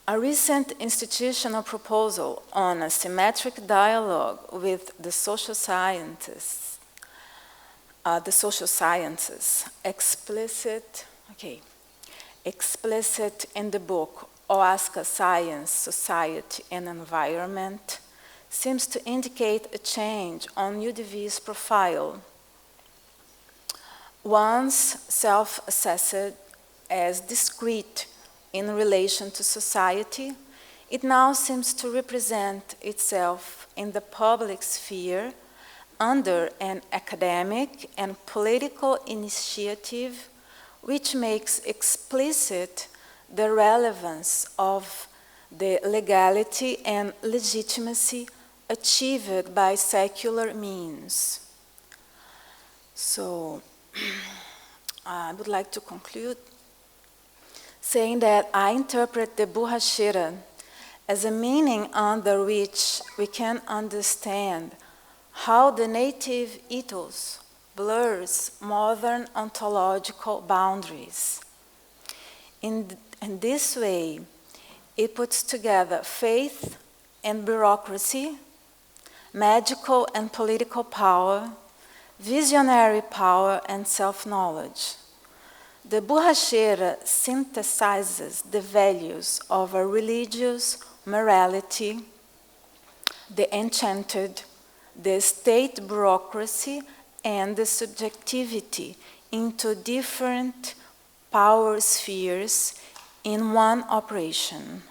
A recent institutional proposal on a symmetric dialogue with the social sciences, explicit in the book Ayahuasca, Science, Society, and Environment, seems to indicate a change on UDV's profile. Once self-assessed as discrete in relation to society, it now seems to represent itself in the public sphere under an academic and political initiative which makes explicit the relevance of the legality and legitimacy achieved by secular means. So, I would like to conclude saying that I interpret the borracheira as a meaning under which we can understand how the native ethos blurs modern ontological boundaries. In this way, it puts together faith and bureaucracy, magical and political power, visionary power, and self-knowledge. The borracheira synthesizes the values of a religious morality, the enchanted, the state bureaucracy, and the subjectivity into different power spheres in one operation.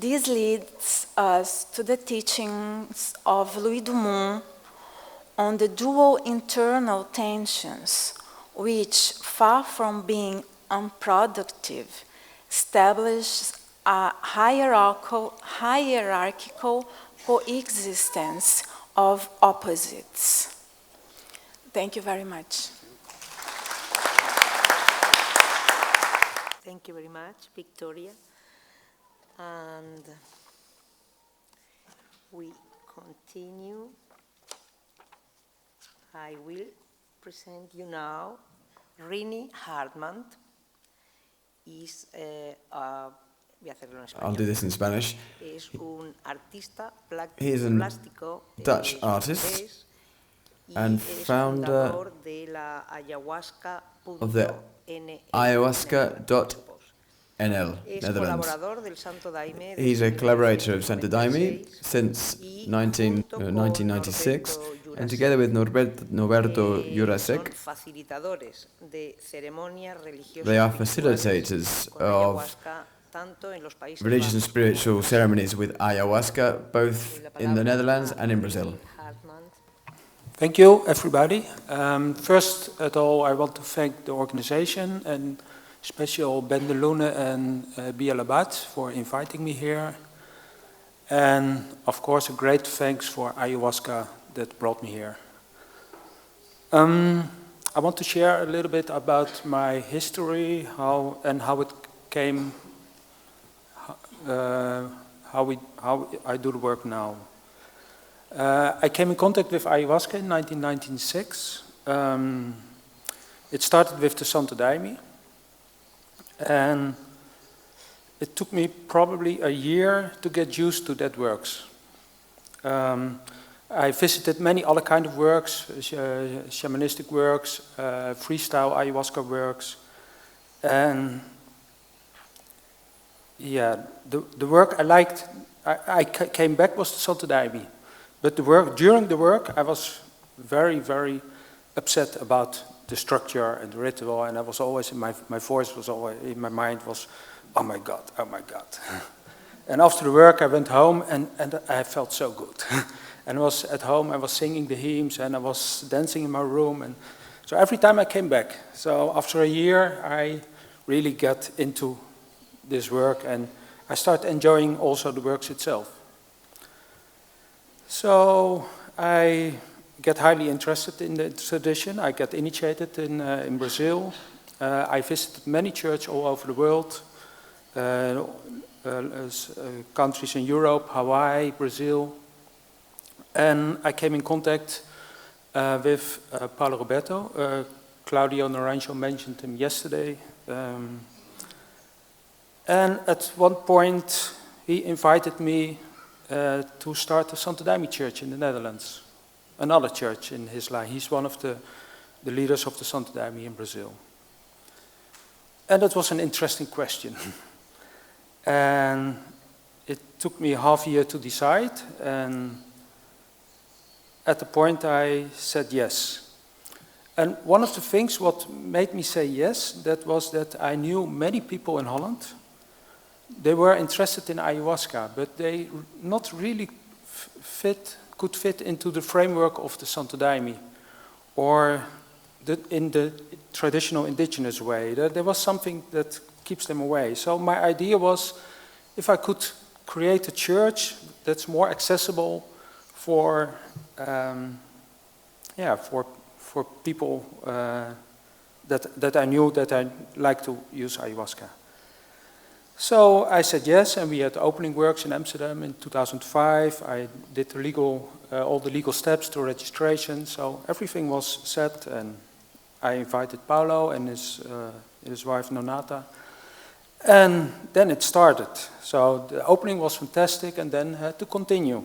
This leads us to the teachings of Louis Dumont on the dual internal tensions, which, far from being unproductive, establish a hierarchical coexistence of opposites. Thank you very much.
Thank you very much, Victoria. And we continue. I will present you now Rini Hartman. Is voy a hacerlo en español.
I'll do this in Spanish.
Es un artista
He's a
plástico
Dutch artist and founder
de la
of the Ayahuasca.nl, Netherlands. He's a collaborator of Santo Daime since 1996, and together with Norberto Jurasek, they are facilitators of religious and spiritual ceremonies with ayahuasca, both in the Netherlands and in Brazil.
Thank you, everybody. First of all, I want to thank the organization and especially Ben de Lune and Bialabat for inviting me here. And of course, a great thanks for ayahuasca that brought me here. I want to share a little bit about my history, how it came, how I do the work now. I came in contact with ayahuasca in 1996. It started with the Santo Daime, and it took me probably a year to get used to that works. I visited many other kind of works, shamanistic works, freestyle ayahuasca works, and yeah, the work I liked, I came back was the Santo Daime. But during the work, I was very, very upset about the structure and the ritual, and I was always, my voice was always, in my mind was, oh my God, oh my God. And after the work, I went home, and I felt so good. And I was at home, I was singing the hymns, and I was dancing in my room, and so every time I came back. So after a year, I really got into this work, and I started enjoying also the works itself. So I get highly interested in the tradition. I got initiated in Brazil. I visited many churches all over the world, countries in Europe, Hawaii, Brazil. And I came in contact with Paulo Roberto. Claudio Naranjo mentioned him yesterday. And at one point, he invited me to start the Santo Daime Church in the Netherlands, another church in his line. He's one of the leaders of the Santo Daime in Brazil. And that was an interesting question. And it took me half a year to decide, and at the point I said yes. And one of the things what made me say yes, that was that I knew many people in Holland. They were interested in ayahuasca, but they not really could fit into the framework of the Santo Daime, or in the traditional indigenous way. There was something that keeps them away. So my idea was, if I could create a church that's more accessible for people that I knew that I like to use ayahuasca. So I said yes, and we had opening works in Amsterdam in 2005. I did all the legal steps to registration, so everything was set, and I invited Paulo and his wife Nonata. And then it started. So the opening was fantastic, and then had to continue.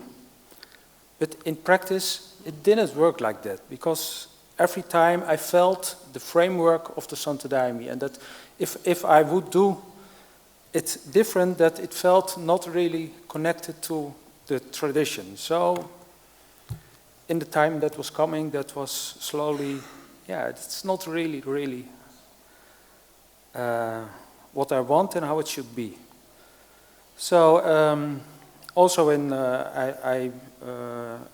But in practice, it didn't work like that, because every time I felt the framework of the Santo Daime, and that if I would do it's different, that it felt not really connected to the tradition. So in the time that was coming, that was slowly, it's not really what I want and how it should be. So also a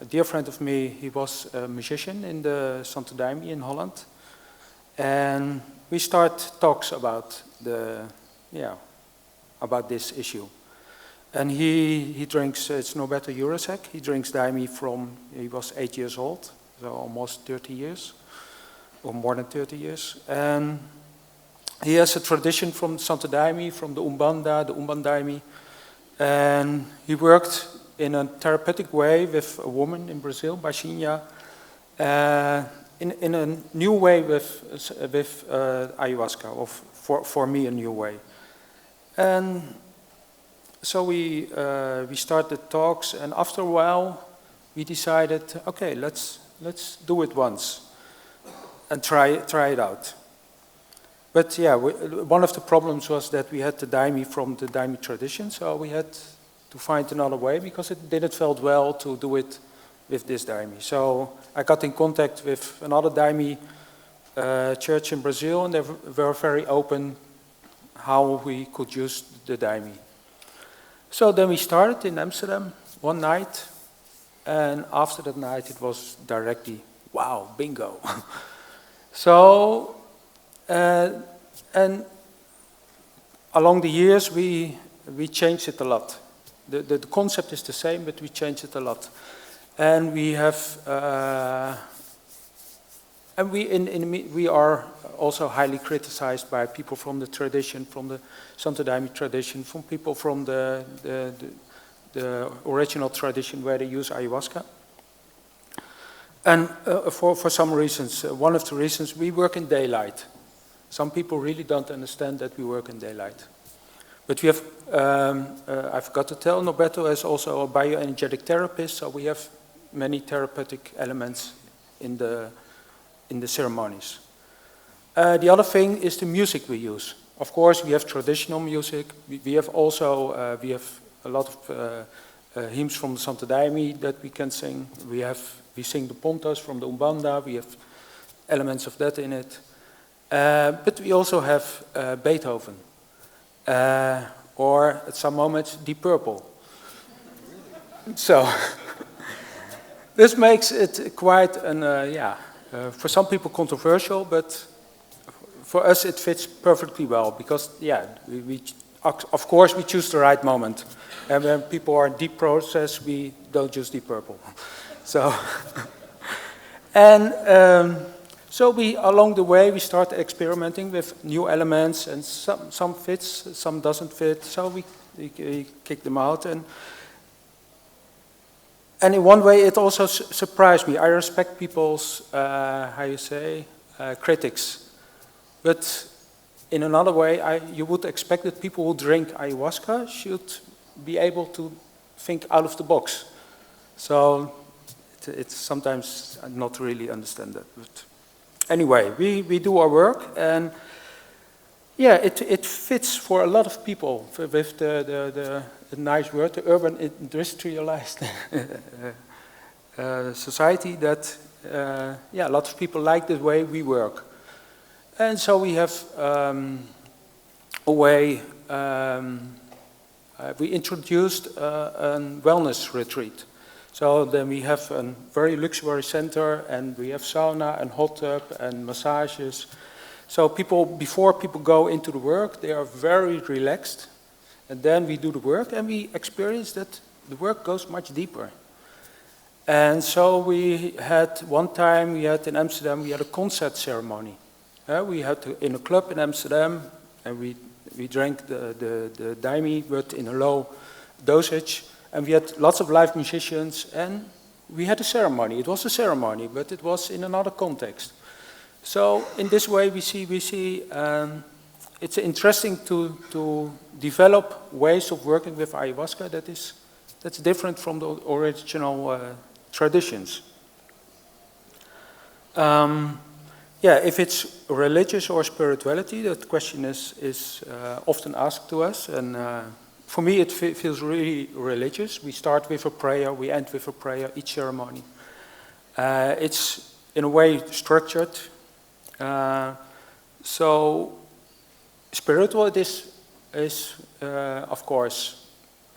dear friend of me, he was a musician in the Santo Daime in Holland, and we start talks about about this issue. And he drinks, it's no better Eurosec, he drinks Daime from, he was 8 years old, so almost 30 years, or more than 30 years. And he has a tradition from Santo Daime, from the Umbandaime, and he worked in a therapeutic way with a woman in Brazil, Virgínia, in a new way with ayahuasca, or for me a new way. And so we started talks, and after a while we decided, okay, let's do it once and try it out. But yeah, one of the problems was that we had the Daime from the Daime tradition, so we had to find another way because it didn't felt well to do it with this Daime. So I got in contact with another Daime church in Brazil, and they were very open how we could use the Daime. So then we started in Amsterdam one night, and after that night it was directly, wow, bingo. So, and along the years we changed it a lot. The concept is the same, but we changed it a lot. And we have, and we are also highly criticized by people from the tradition, from the Santo Daime tradition, from people from the original tradition where they use ayahuasca. And for some reasons, one of the reasons, we work in daylight. Some people really don't understand that we work in daylight. But we have, I forgot to tell, Norberto is also a bioenergetic therapist, so we have many therapeutic elements in the ceremonies. The other thing is the music we use. Of course, we have traditional music. We have also, we have a lot of hymns from the Santo Daime that we can sing. We sing the pontas from the Umbanda. We have elements of that in it. But we also have Beethoven. Or at some moments, Deep Purple. So, this makes it quite an, for some people controversial, but for us it fits perfectly well because, of course we choose the right moment. And when people are in deep process, we don't use Deep Purple. So, and so along the way, we start experimenting with new elements, and some fits, some doesn't fit, so we kick them out. And in one way, it also surprised me. I respect people's, critics. But in another way, you would expect that people who drink ayahuasca should be able to think out of the box. So it's sometimes not really understand that. But anyway, we do our work, and yeah, it fits for a lot of people with the nice word, the urban industrialized society that, a lot of people like the way we work. And so we have a way, we introduced a wellness retreat. So then we have a very luxury center, and we have sauna and hot tub and massages. So before people go into the work, they are very relaxed. And then we do the work, and we experience that the work goes much deeper. And so we had, one time we had in Amsterdam, we had a concert ceremony. We had in a club in Amsterdam, and we drank the Daime, but in a low dosage. And we had lots of live musicians, and we had a ceremony. It was a ceremony, but it was in another context. So in this way, we see it's interesting to develop ways of working with ayahuasca that's different from the original traditions. If it's religious or spirituality, that question is often asked to us, and for me it feels really religious. We start with a prayer, we end with a prayer, each ceremony. It's in a way structured. So spiritual it is of course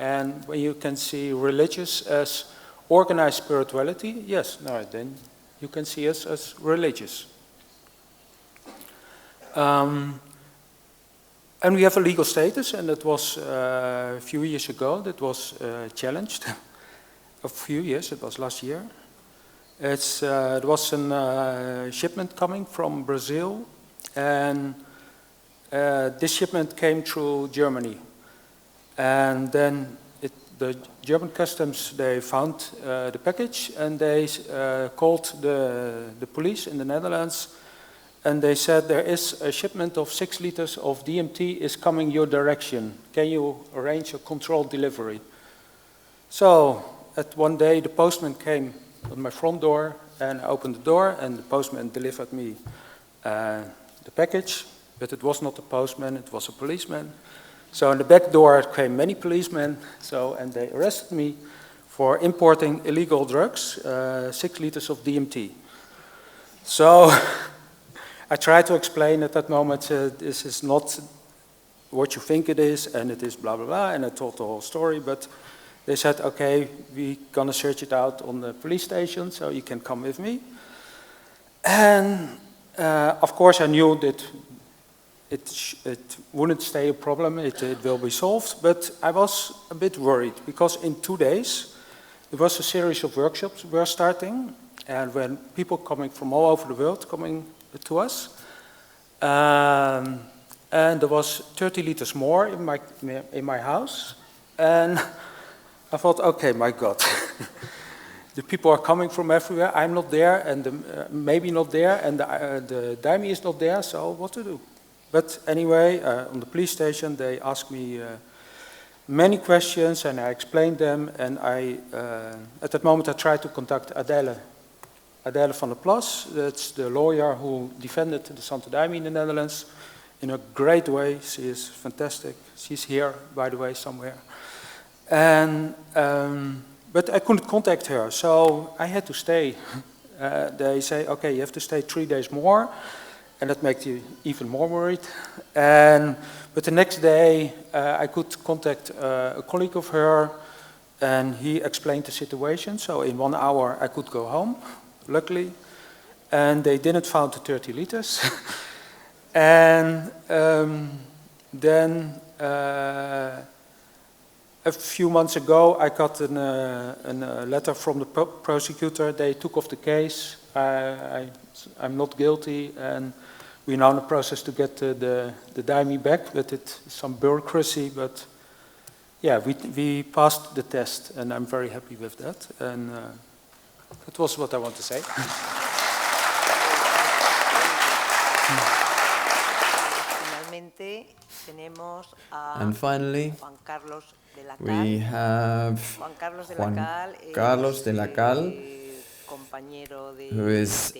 And when you can see religious as organized spirituality, yes, no, then you can see us as religious. And we have a legal status, and it was a few years ago that was challenged. A few years, it was last year. It was a shipment coming from Brazil, and this shipment came through Germany. And then the German customs, they found the package, and they called the police in the Netherlands, and they said there is a shipment of 6 liters of DMT is coming your direction. Can you arrange a controlled delivery? So at one day the postman came on my front door, and I opened the door, and the postman delivered me the package, but it was not a postman, it was a policeman. So in the back door came many policemen, and they arrested me for importing illegal drugs, 6 liters of DMT. So I tried to explain at that moment, this is not what you think it is, and it is blah, blah, blah, and I told the whole story, but they said, okay, we're gonna search it out on the police station, so you can come with me. And of course I knew that it wouldn't stay a problem, it will be solved, but I was a bit worried, because in 2 days, there was a series of workshops we were starting, and when people coming from all over the world coming to us, and there was 30 liters more in my house, and I thought, okay, my God, the people are coming from everywhere, I'm not there, and maybe not there, and the Daime is not there, so what to do? But anyway, on the police station, they asked me many questions, and I explained them, and at that moment I tried to contact Adele van der Plas. That's the lawyer who defended the Santo Daime in the Netherlands in a great way. She is fantastic. She's here, by the way, somewhere. And but I couldn't contact her, so I had to stay. They say, okay, you have to stay 3 days more, and that makes you even more worried. But the next day, I could contact a colleague of her, and he explained the situation. So in 1 hour, I could go home, luckily. And they didn't find the 30 liters. And then a few months ago, I got a letter from the prosecutor. They took off the case. I'm not guilty, and we're now in the process to get the Daime back, but it's some bureaucracy. But yeah, we passed the test, and I'm very happy with that. And that was what I want to say.
And finally, we have Juan Carlos de la Cal, who is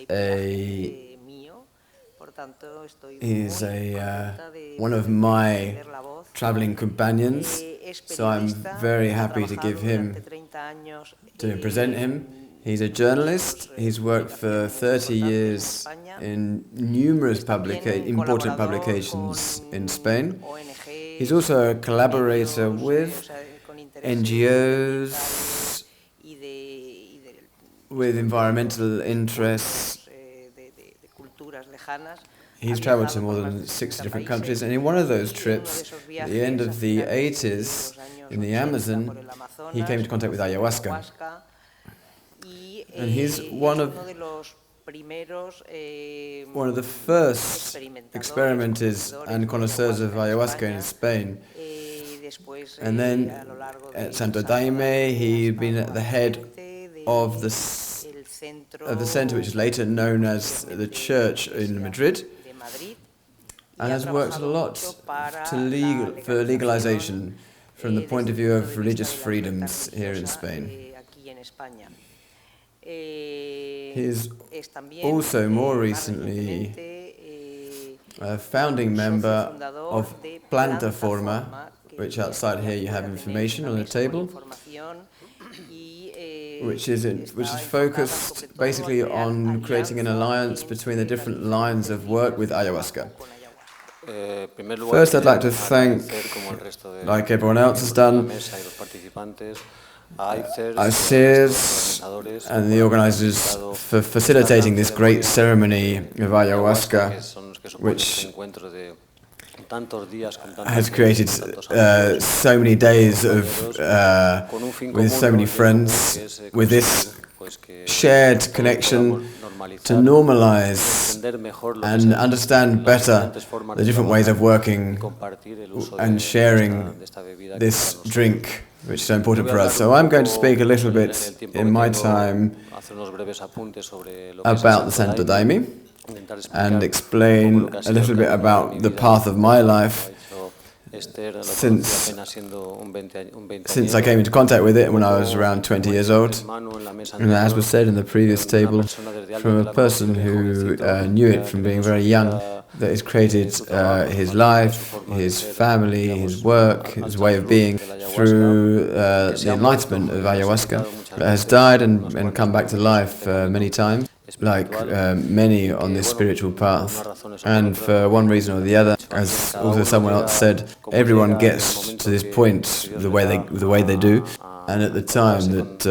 one of my traveling companions, so I'm very happy to present him. He's a journalist. He's worked for 30 years in numerous important publications in Spain. He's also a collaborator with NGOs, with environmental interests. He's traveled to more than 60 different countries, and in one of those trips, at the end of the 80s, in the Amazon, he came into contact with ayahuasca. And he's one of the first experimenters and connoisseurs of ayahuasca in Spain. And then at Santo Daime, he'd been at the head of the center, which is later known as the church in Madrid, and has worked a lot for legalization from the point of view of religious freedoms here in Spain. He's also more recently a founding member of Plataforma, which outside here you have information on the table, which is focused basically on creating an alliance between the different lines of work with ayahuasca. First, I'd like to thank, like everyone else has done, ICERS and the organizers for facilitating this great ceremony of ayahuasca, which has created so many days of with so many friends, with this shared connection to normalize and understand better the different ways of working and sharing this drink, which is so important for us. So I'm going to speak a little bit in my time about the Santo Daime and explain a little bit about the path of my life since I came into contact with it when I was around 20 years old. And as was said in the previous table, from a person who knew it from being very young, that has created his life, his family, his work, his way of being through the enlightenment of ayahuasca, has died and come back to life many times, like many on this spiritual path. And for one reason or the other, as also someone else said, everyone gets to this point the way they do. And at the time that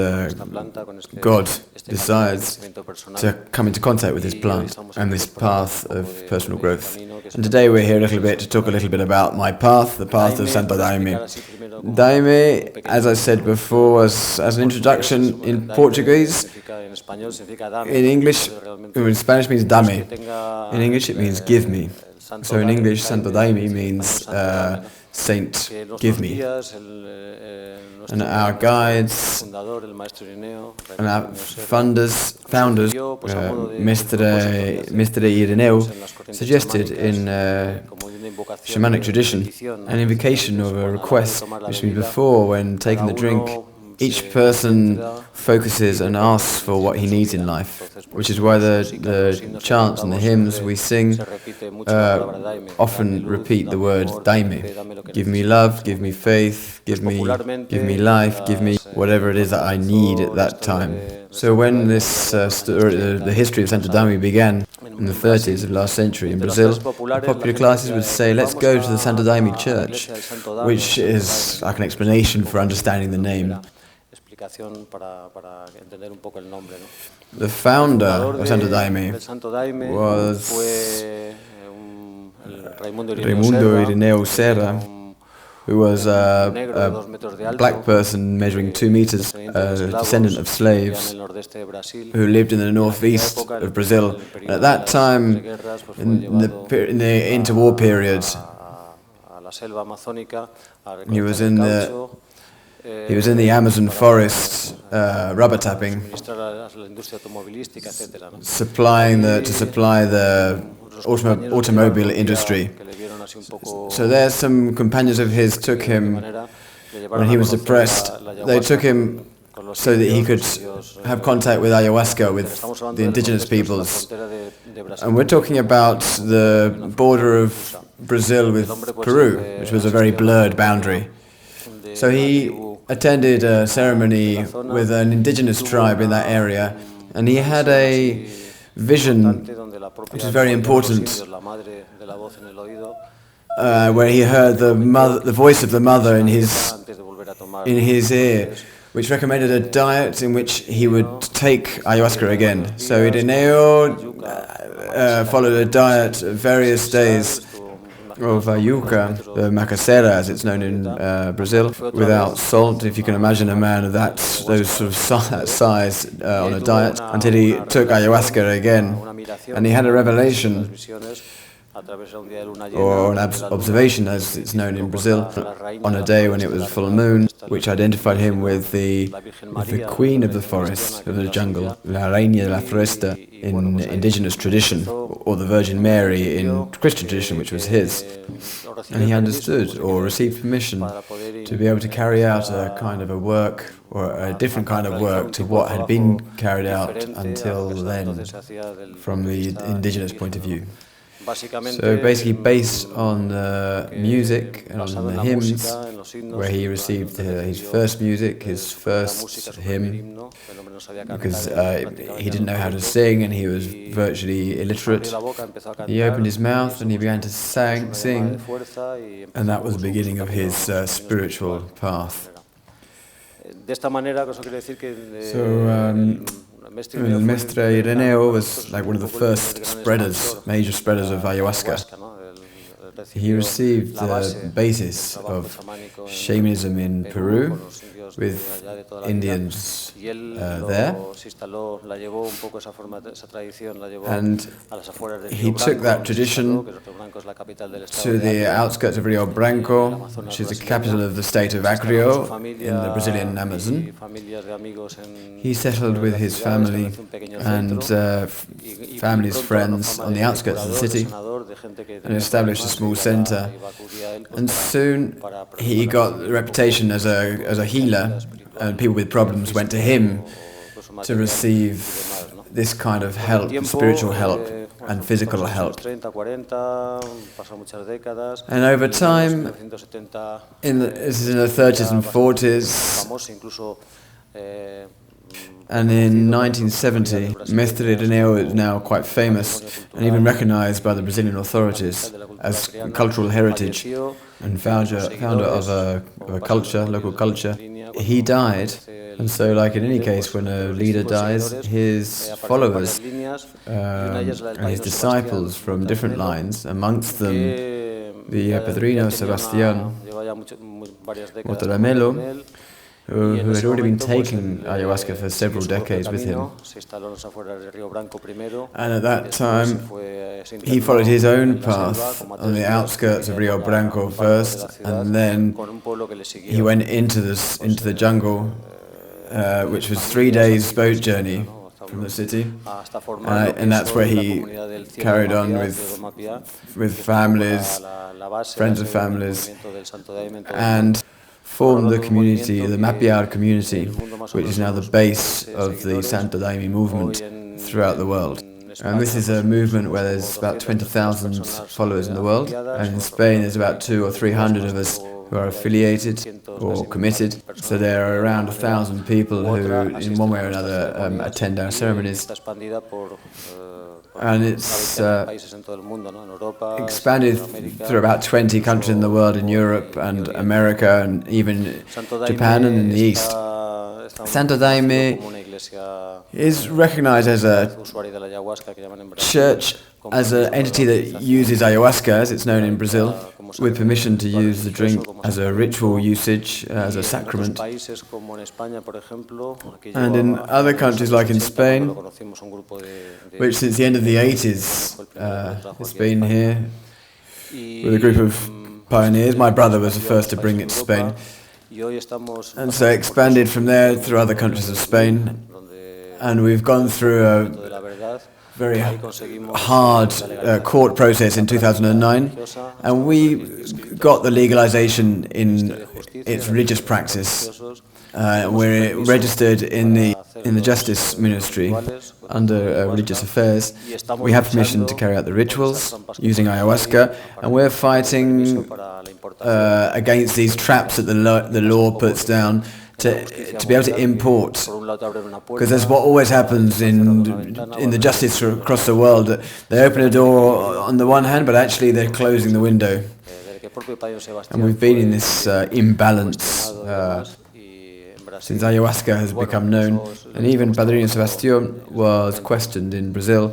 God decides to come into contact with this plant and this path of personal growth. And today we're here a little bit to talk a little bit about my path, the path of Santo Daime. Daime, as I said before, was as an introduction in Portuguese. In English, in Spanish means dame. In English it means give me. So in English, Santo Daime means Saint, give me. And our guides and our founders, Mr. Irineu, suggested in shamanic tradition an invocation or a request, which means before, when taking the drink, each person focuses and asks for what he needs in life, which is why the chants and the hymns we sing often repeat the word Daime. Give me love, give me faith, give me life, give me whatever it is that I need at that time. So when this the history of Santo Daime began in the 30s of last century in Brazil, the popular classes would say, let's go to the Santo Daime church, which is like an explanation for understanding the name. The founder of Santo Daime was Raimundo Irineu Serra, who was a black person measuring 2 meters, a descendant of slaves, who lived in the northeast of Brazil. And at that time, in the interwar period, he was in the Amazon forest, rubber tapping, to supply the automobile industry. So there's some companions of his took him when he was depressed. They took him so that he could have contact with ayahuasca, with the indigenous peoples. And we're talking about the border of Brazil with Peru, which was a very blurred boundary. So he attended a ceremony with an indigenous tribe in that area, and he had a vision, which is very important, where he heard the voice of the mother in his ear, which recommended a diet in which he would take ayahuasca again. So Irineu followed a diet of various days of yuca, the macaxeira as it's known in Brazil, without salt. If you can imagine a man of those sort of size on a diet, until he took ayahuasca again, and he had a revelation, or an observation as it's known in Brazil, on a day when it was full moon, which identified him with the queen of the forest, of the jungle, La Reina de la Floresta in indigenous tradition, or the Virgin Mary in Christian tradition, which was his. And he understood or received permission to be able to carry out a kind of a work, or a different kind of work to what had been carried out until then from the indigenous point of view. So basically based on the music and on the hymns, where he received his first music, his first hymn, because he didn't know how to sing and he was virtually illiterate. He opened his mouth and he began to sing, and that was the beginning of his spiritual path. So, Mestre Ireneo was like one of the first spreaders, major spreaders of ayahuasca. He received the basis of shamanism in Peru with Indians there, and he took that tradition to the outskirts of Rio Branco, which is the capital of the state of Acre in the Brazilian Amazon. He settled with his family and family's friends on the outskirts of the city and established a small center, and soon he got a reputation as a healer, and people with problems went to him to receive this kind of help, spiritual help and physical help. And over time, this is in the 30s and 40s, and in 1970, Mestre Ireneo is now quite famous and even recognized by the Brazilian authorities as cultural heritage and founder of a culture, local culture. He died, and so like in any case, when a leader dies, his followers and his disciples from different lines, amongst them the Padrino Sebastián Melo, who had already been taking ayahuasca for several decades with him. And at that time, he followed his own path on the outskirts of Rio Branco first, and then he went into the jungle, which was 3 days boat journey from the city, and that's where he carried on with families, friends of families, and formed the community, the Mapear community, which is now the base of the Santo Daime movement throughout the world. And this is a movement where there's about 20,000 followers in the world, and in Spain there's about 200 or 300 of us who are affiliated or committed. So there are around 1,000 people who, in one way or another, attend our ceremonies. And it's expanded through about 20 countries in the world, in Europe and America and even Japan and in the East. Santo Daime is recognized as a church, as an entity that uses ayahuasca, as it's known in Brazil, with permission to use the drink as a ritual usage, as a sacrament. And in other countries, like in Spain, which since the end of the 80s has been here with a group of pioneers. My brother was the first to bring it to Spain, and so expanded from there through other countries of Spain. And we've gone through a very hard court process in 2009, and we got the legalization in its religious practice. We're registered in the Justice Ministry under Religious Affairs. We have permission to carry out the rituals using ayahuasca, and we're fighting against these traps that the law puts down to be able to import, because that's what always happens in the justice across the world, that they open a door on the one hand, but actually they're closing the window. And we've been in this imbalance since ayahuasca has become known, and even Padrino Sebastián was questioned in Brazil.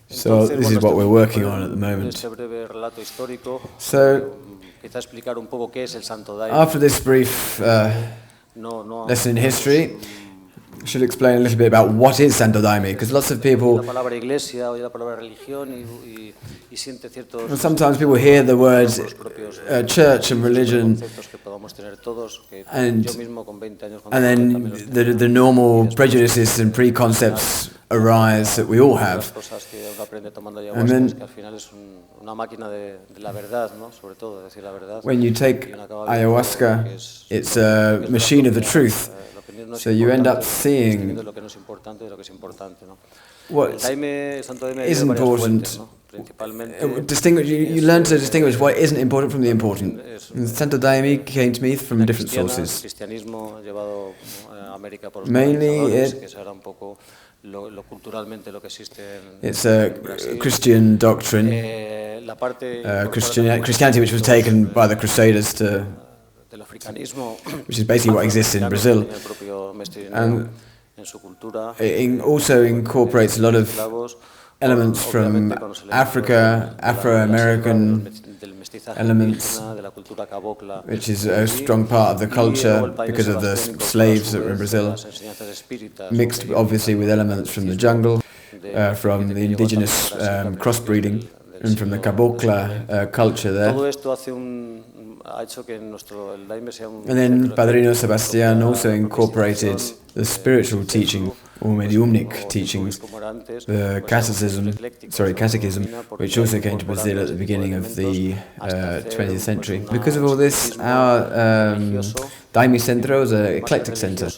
So this is what we're working on at the moment. So after this brief lesson in history, I should explain a little bit about what is Santo Daime, because lots of people, sometimes people hear the words church and religion, and then the normal prejudices and preconcepts arise that we all have. And then when you take ayahuasca, it's a machine of the truth. So you end up seeing what is important You learn to distinguish what isn't important from the important. And Santo Daime came to me from different sources. Mainly, it's a Christian doctrine, Christianity which was taken by the Crusaders to, which is basically what exists in Brazil, and it also incorporates a lot of elements from Africa, Afro-American elements, which is a strong part of the culture because of the slaves that were in Brazil, mixed obviously with elements from the jungle, from the indigenous crossbreeding, and from the cabocla culture there. And then Padrino Sebastián also incorporated the spiritual teaching, or mediumnic teachings, the catechism, which also came to Brazil at the beginning of the 20th century. Because of all this, our Daime Centro is an eclectic centre.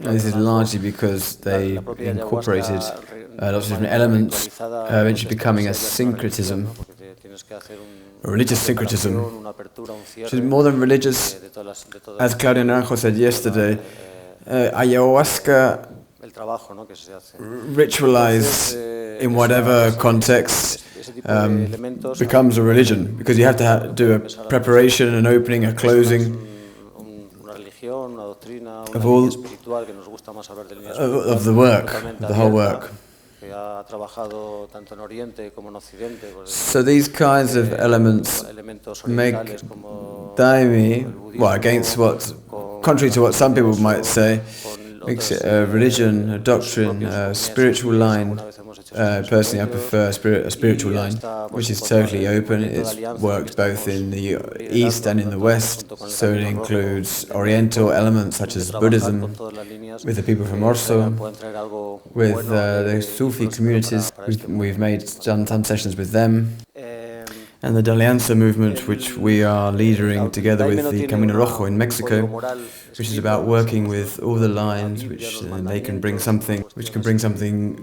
This is largely because they incorporated lots of different elements, eventually becoming a syncretism, a religious syncretism, which is more than religious. As Claudia Naranjo said yesterday, Ayahuasca ritualized in whatever context becomes a religion, because you have to do a preparation, an opening, a closing of all of the work, the whole work. So these kinds of elements make Daime, well, against what, contrary to what some people might say, makes it a religion, a doctrine, a spiritual line. Personally, I prefer a spiritual line, which is totally open. It's worked both in the East and in the West, so it includes Oriental elements such as Buddhism, with the people from Orso, with the Sufi communities. We've done some sessions with them. And the Alianza movement, which we are leading together with the Camino Rojo in Mexico, which is about working with all the lines, which they can bring something,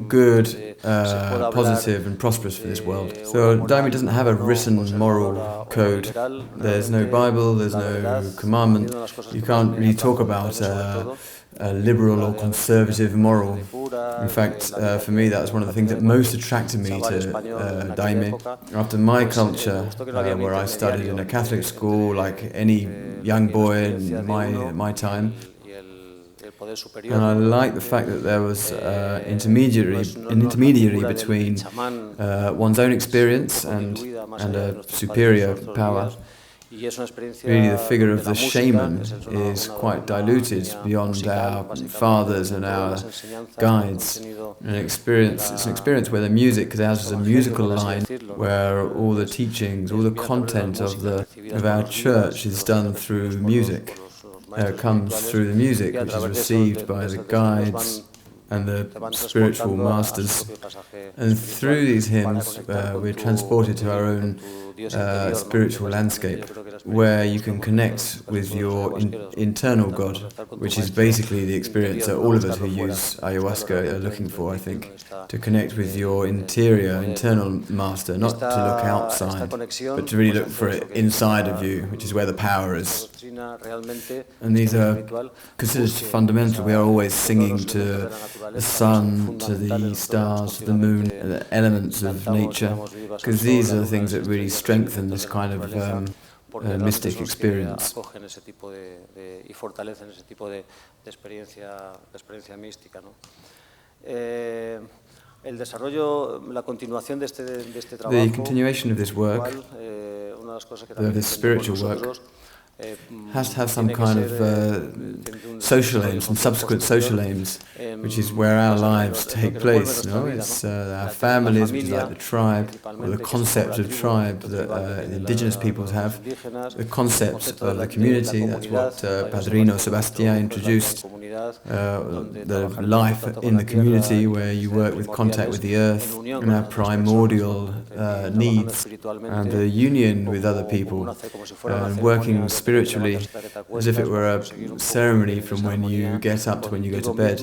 good, positive and prosperous for this world. So Daime doesn't have a written moral code. There's no Bible, there's no commandment. You can't really talk about a liberal or conservative moral. In fact, for me, that was one of the things that most attracted me to Daime. After my culture, where I studied in a Catholic school, like any young boy in my time, and I like the fact that there was an intermediary between one's own experience and a superior power. Really, the figure of the shaman is quite diluted beyond our fathers and our guides. It's an experience where the music, because ours is a musical line, where all the teachings, all the content of our church is done through music. Comes through the music, which is received by the guides and the spiritual masters. And through these hymns, we're transported to our own spiritual landscape, where you can connect with your internal God, which is basically the experience that all of us who use ayahuasca are looking for, I think, to connect with your internal master, not to look outside, but to really look for it inside of you, which is where the power is. And these are considered fundamental. We are always singing to the sun, to the stars, to the moon, the elements of nature, because these are the things that really strengthen this kind of mystic experience. The continuation of this work, this spiritual work, has to have some kind of social aims, some subsequent social aims, which is where our lives take place. No? It's our families, which is like the tribe, or the concept of tribe that the indigenous peoples have, the concept of the community. That's what Padrino Sebastián introduced, the life in the community, where you work with contact with the earth and our primordial needs, and the union with other people, and working spiritually as if it were a ceremony from when you get up to when you go to bed,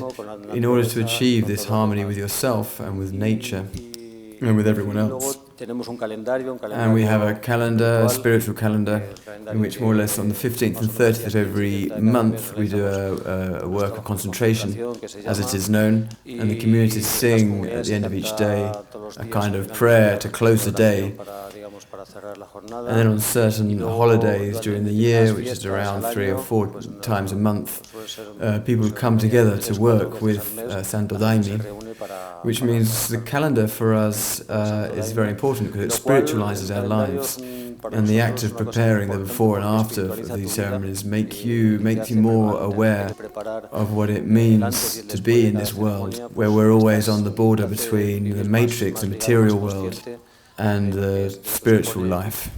in order to achieve this harmony with yourself and with nature. and with everyone else. And we have a calendar, a spiritual calendar, in which more or less on the 15th and 30th of every month we do a work of concentration, as it is known, and the communities sing at the end of each day a kind of prayer to close the day. And then on certain holidays during the year, which is around 3 or 4 times a month, people come together to work with Santo Daime, which means the calendar for us is very important because it spiritualizes our lives, and the act of preparing the before and after of these ceremonies makes you more aware of what it means to be in this world, where we're always on the border between the matrix, the material world, and the spiritual life.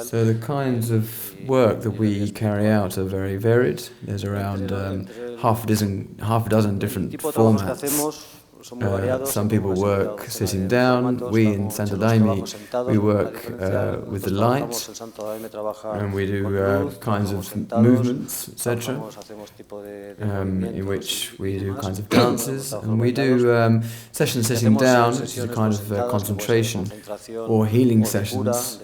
So the kinds of work that we carry out are very varied. There's around half a dozen different formats. Some people work sitting down. We in Santo Daime, we work with the light, and we do kinds of movements, etc., in which we do kinds of dances, and we do sessions sitting down, which is a kind of concentration, or healing sessions,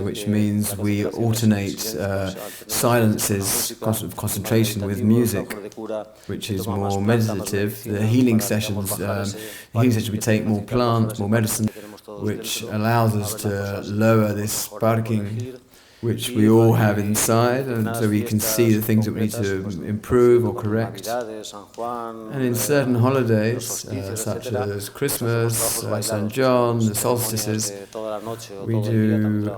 which means we alternate silences, concentration with music, which is more meditative. The healing sessions, we take more plants, more medicine, which allows us to lower this sparking which we all have inside, and so we can see the things that we need to improve or correct. And in certain holidays, such as Christmas, St. John, the solstices, we do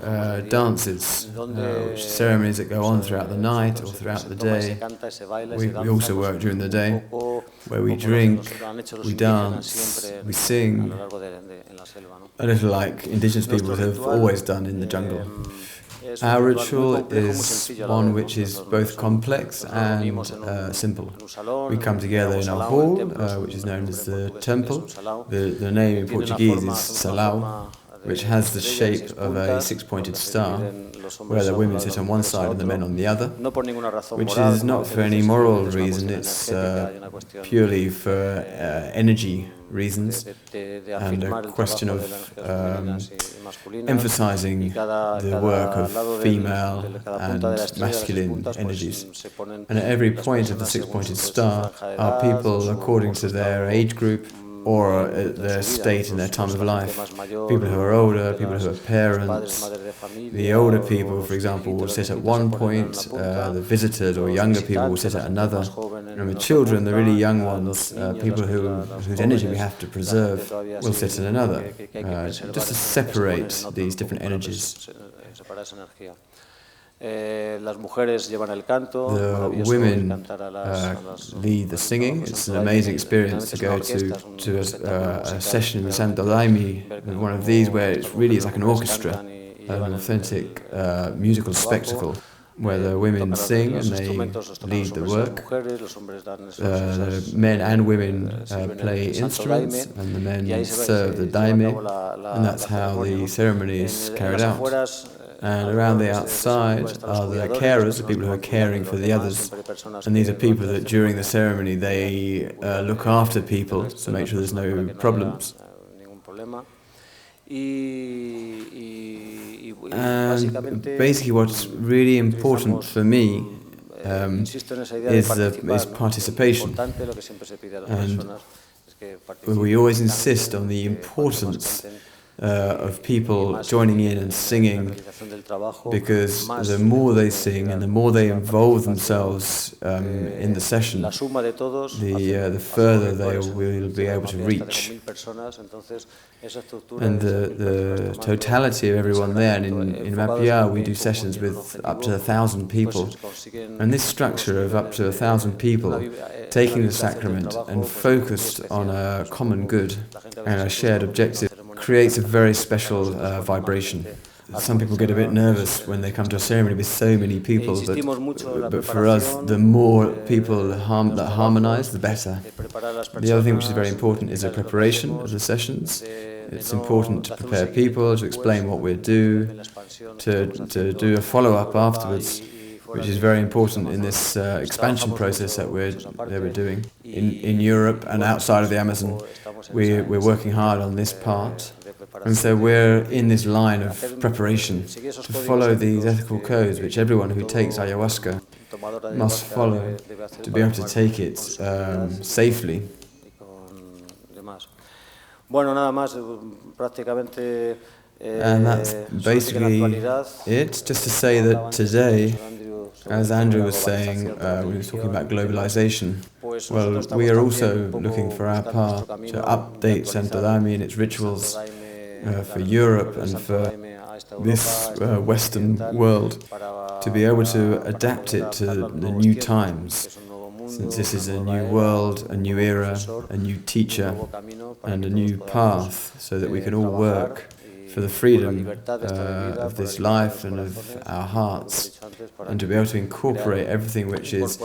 dances, which are ceremonies that go on throughout the night or throughout the day. We also work during the day, where we drink, we dance, we sing, a little like indigenous people have always done in the jungle. Our ritual is one which is both complex and simple. We come together in a hall, which is known as the temple. The name in Portuguese is salão, which has the shape of a six-pointed star, where the women sit on one side and the men on the other, which is not for any moral reason, it's purely for energy reasons and a question of emphasizing the work of female and masculine energies. And at every point of the six-pointed star are people according to their age group or their state in their time of life. People who are older, people who are parents. The older people, for example, will sit at one point, the visited or younger people will sit at another. And the children, the really young ones, people whose energy we have to preserve, will sit in another, just to separate these different energies. The women lead the singing. It's an amazing experience to go to a session in Santo Daime, one of these where it really is like an orchestra, an authentic musical spectacle, where the women sing and they lead the work. The men and women play instruments, and the men serve the daime, and that's how the ceremony is carried out. And around the outside are the carers, the people who are caring for the others. And these are people that during the ceremony they look after people to make sure there's no problems. And basically what's really important for me is participation. And we always insist on the importance of people joining in and singing, because the more they sing and the more they involve themselves in the session, the further they will be able to reach. And the totality of everyone there, and in Mapia we do sessions with up to 1,000 people, and this structure of up to 1,000 people taking the sacrament and focused on a common good and a shared objective creates a very special vibration. Some people get a bit nervous when they come to a ceremony with so many people, but for us, the more people that harmonize, the better. The other thing which is very important is the preparation of the sessions. It's important to prepare people, to explain what we do, to do a follow-up afterwards, which is very important in this expansion process that we're doing. In Europe and outside of the Amazon, we're working hard on this part. And so we're in this line of preparation to follow these ethical codes which everyone who takes ayahuasca must follow to be able to take it safely. And that's basically it. Just to say that today, as Andrew was saying, we were talking about globalization. Well, we are also looking for our part to update Santo Daime and its rituals for Europe and for this Western world, to be able to adapt it to the new times, since this is a new world, a new era, a new teacher, and a new path, so that we can all work for the freedom of this life and of our hearts, and to be able to incorporate everything which is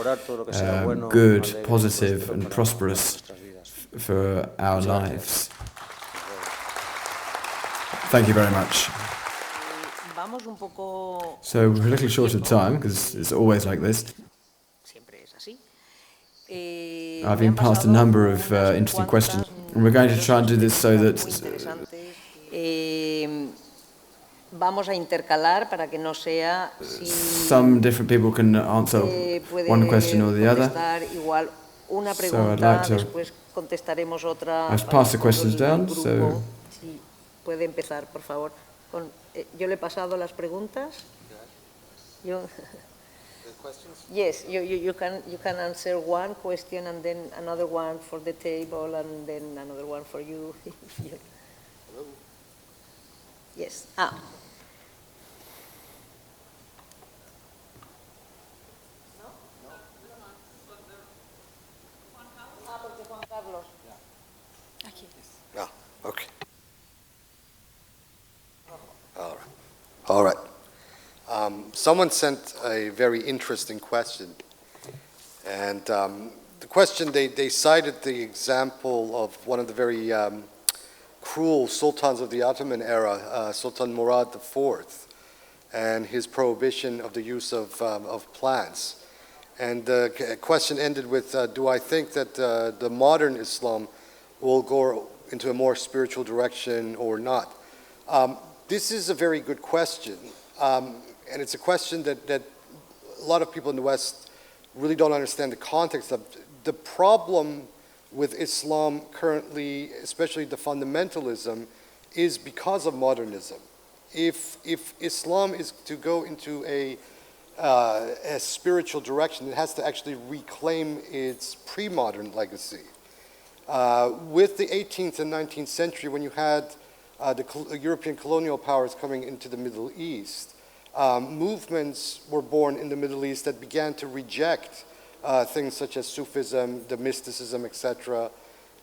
good, positive and prosperous for our lives. Thank you very much. So we're a little short of time, because it's always like this. I've been past a number of interesting questions, and we're going to try and do this so that some different people can answer one question or the other. So I'd like to I've passed the questions down, so
puede empezar, por favor. Yo le he pasado las preguntas. Yes, you can answer one question and then another one for the table and then another one for you. Yes. Juan Carlos. Aquí.
Okay. All right. Someone sent a very interesting question. And the question, they cited the example of one of the very cruel sultans of the Ottoman era, Sultan Murad IV, and his prohibition of the use of plants. And the question ended with, do I think that the modern Islam will go into a more spiritual direction or not? This is a very good question, and it's a question that a lot of people in the West really don't understand the context of. The problem with Islam currently, especially the fundamentalism, is because of modernism. If Islam is to go into a spiritual direction, it has to actually reclaim its pre-modern legacy. With the 18th and 19th century, when you had the European colonial powers coming into the Middle East, movements were born in the Middle East that began to reject things such as Sufism, the mysticism, etc.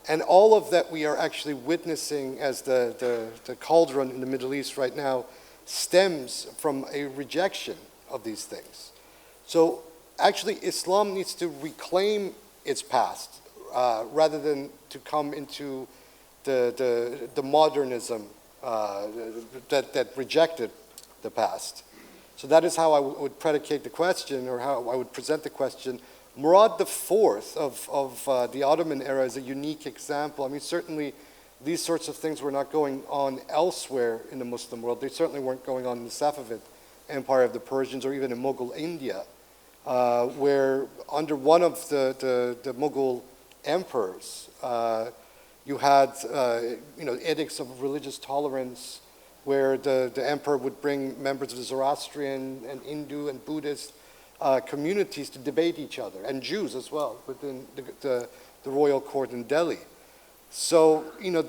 And all of that we are actually witnessing as the cauldron in the Middle East right now stems from a rejection of these things. So actually Islam needs to reclaim its past rather than to come into the modernism that rejected the past. So that is how I would predicate the question, or how I would present the question. Murad IV of the Ottoman era is a unique example. I mean, certainly these sorts of things were not going on elsewhere in the Muslim world. They certainly weren't going on in the Safavid Empire of the Persians, or even in Mughal India, where under one of the Mughal emperors, you had edicts of religious tolerance, where the emperor would bring members of the Zoroastrian and Hindu and Buddhist communities to debate each other, and Jews as well, within the royal court in Delhi. So,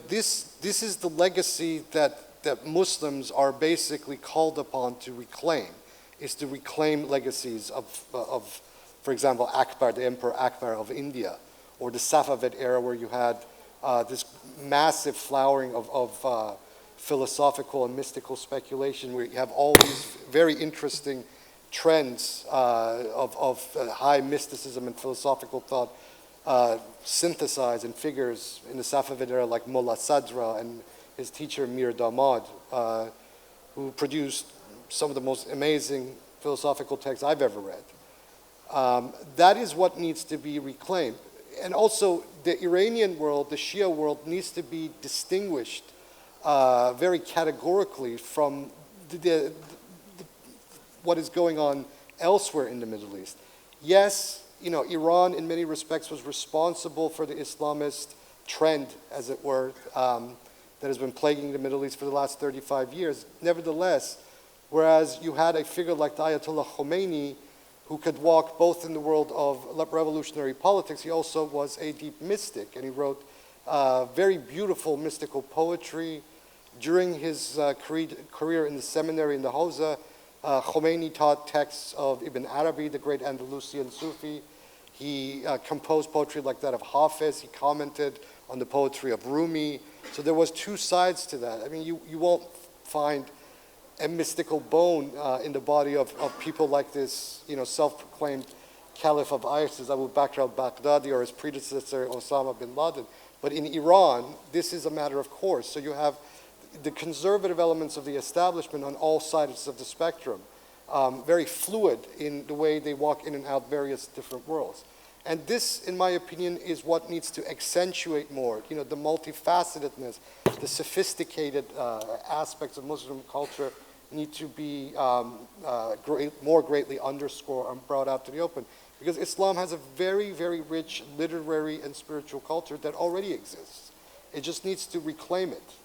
this is the legacy that Muslims are basically called upon to reclaim, is to reclaim legacies of for example, Akbar, the Emperor Akbar of India, or the Safavid era, where you had this massive flowering of philosophical and mystical speculation, where you have all these very interesting trends of high mysticism and philosophical thought synthesized in figures in the Safavid era, like Mullah Sadra and his teacher Mir Damad, who produced some of the most amazing philosophical text I've ever read. That is what needs to be reclaimed. And also, the Iranian world, the Shia world, needs to be distinguished very categorically from what is going on elsewhere in the Middle East. Yes, Iran in many respects was responsible for the Islamist trend, as it were, that has been plaguing the Middle East for the last 35 years. Nevertheless, whereas you had a figure like the Ayatollah Khomeini, who could walk both in the world of revolutionary politics, he also was a deep mystic, and he wrote very beautiful mystical poetry. During his career in the seminary in the Hawza, Khomeini taught texts of Ibn Arabi, the great Andalusian Sufi. He composed poetry like that of Hafiz. He commented on the poetry of Rumi. So there was two sides to that. I mean, you won't find a mystical bone in the body of people like this, self-proclaimed caliph of ISIS, Abu Bakr al-Baghdadi, or his predecessor, Osama bin Laden. But in Iran, this is a matter of course. So you have the conservative elements of the establishment on all sides of the spectrum, very fluid in the way they walk in and out various different worlds. And this, in my opinion, is what needs to accentuate more, the multifacetedness, the sophisticated aspects of Muslim culture need to be more greatly underscored and brought out to the open. Because Islam has a very, very rich literary and spiritual culture that already exists. It just needs to reclaim it.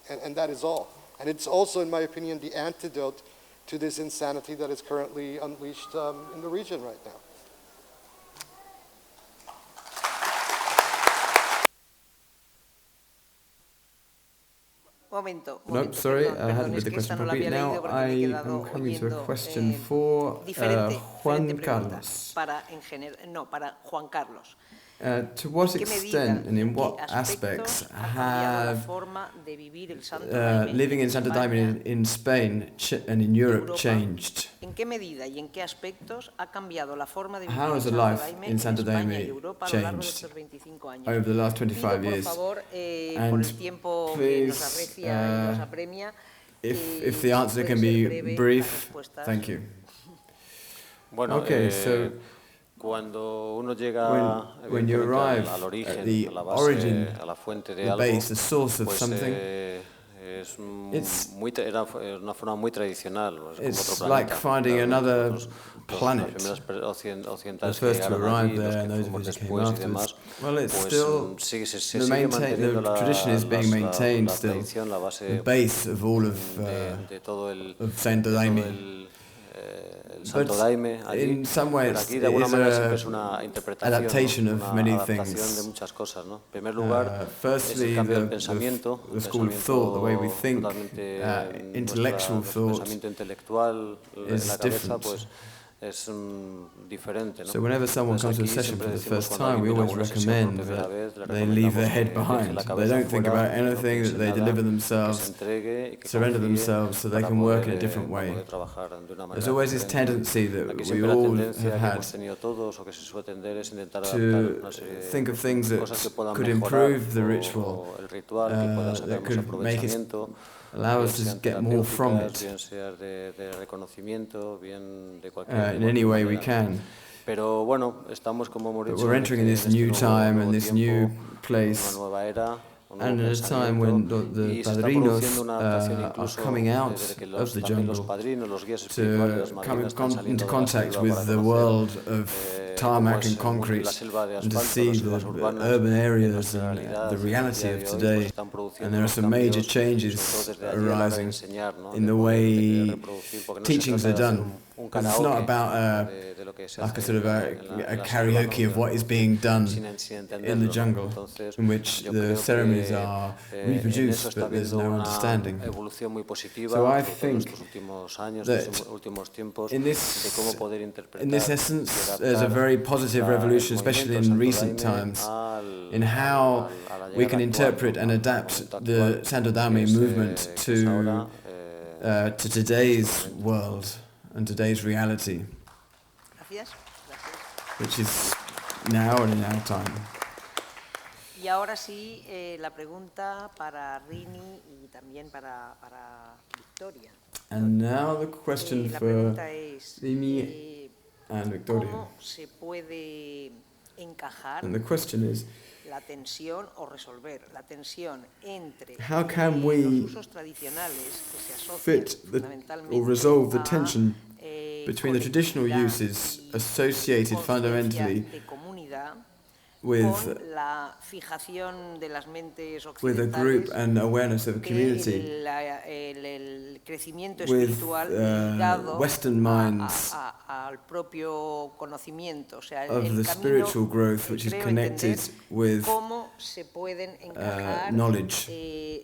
And that is all. And it's also, in my opinion, the antidote to this insanity that is currently unleashed in the region right now.
Nope, sorry, I hadn't read the question properly. Now I am coming to a question for Juan Carlos.
Para Juan Carlos.
To what extent and in what aspects have living in Santo Daime in Spain and in Europe changed? How has the life in Santo Daime changed over the last 25 years? And please, if the answer can be brief, thank you. Okay, so when you arrive at the origin, the base, the source of something, it's like finding another planet. The first to arrive there and those of us who came afterwards. Well, it's still, the tradition is being maintained still, the base of all of Santo Daime. But in some ways, it is an adaptation of many things. Firstly, the school of thought, the way we think, intellectual thought is different. So whenever someone comes to a session for the first time, we always recommend that they leave their head behind. They don't think about anything, that they deliver themselves, surrender themselves so they can work in a different way. There's always this tendency that we all have had to think of things that could improve the ritual, that could make it allow us to get more from it in any way we can. But we're entering in this new time and this new place, and at a time when the padrinos are coming out of the jungle to come into contact with the world of tarmac and concrete, and to see the urban areas and the reality of today. And there are some major changes arising in the way teachings are done. Because it's not about like a sort of a karaoke of what is being done in the jungle, in which the ceremonies are reproduced, but there's no understanding. So I think that in this essence, there's a very positive revolution, especially in recent times, in how we can interpret and adapt the Santo Daime movement to today's world and today's reality, which is now and in our time.
Y ahora sí, la pregunta para Rini y también para Victoria.
And now the question
La
for
pregunta es,
Rini and Victoria.
¿cómo se puede encajar
And the question is,
la tensión o resolver la tensión entre
how can
los
we
usos tradicionales que se asocian
fit
fundamentalmente
or resolve the
a,
tension between the traditional
colectividad
uses
y
associated
conciencia
fundamentally
de comunidad
with
con la fijación de las mentes
with a group
occidentales
and awareness of a community,
el crecimiento
with
espiritual ligado
Western minds
al propio conocimiento, o sea,
of
el
the
camino,
spiritual growth which is
creo
connected
entender
with
cómo se pueden encajar
knowledge.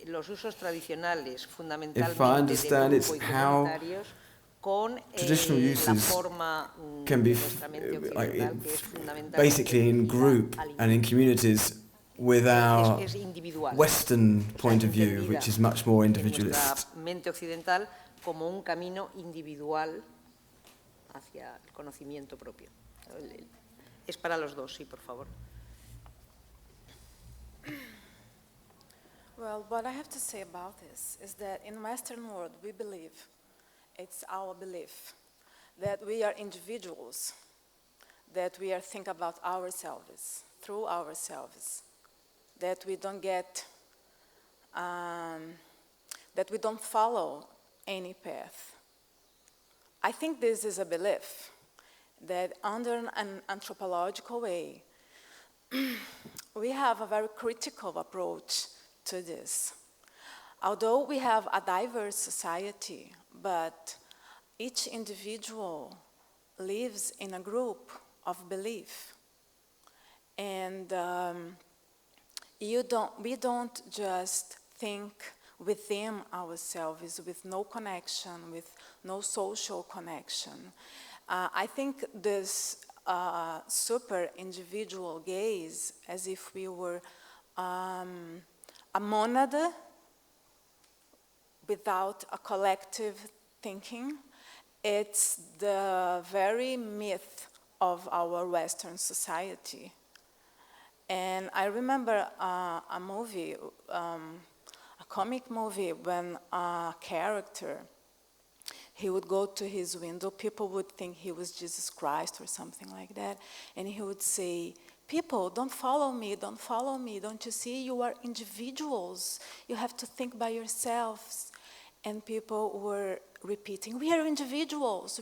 los usos tradicionales
If I
fundamentalmente
understand,
de
it's
grupo y
how
comunitarios con
traditional
la
uses
forma
can
de
be
nuestra mente
like
occidental, que es fundamentalmente
basically in
dirigida
group
al
and in
individuo.
communities with our
Es individual.
Western
O sea,
point of view,
entendida
which is much more
en
individualist.
nuestra mente occidental como un camino individual hacia el conocimiento propio. Es para los dos, sí, por favor.
Well, what I have to say about this is that in Western world, we believe, it's our belief, that we are individuals, that we are think about ourselves, through ourselves, that we don't get, that we don't follow any path. I think this is a belief that under an anthropological way, we have a very critical approach to this. Although we have a diverse society, but each individual lives in a group of belief. And we don't just think within ourselves with no connection, with no social connection. I think this super individual gaze, as if we were a monad without a collective thinking, it's the very myth of our Western society. And I remember a movie, a comic movie, when a character, he would go to his window, people would think he was Jesus Christ or something like that, and he would say, "People, don't follow me, don't you see? You are individuals, you have to think by yourselves." And people were repeating, we are individuals,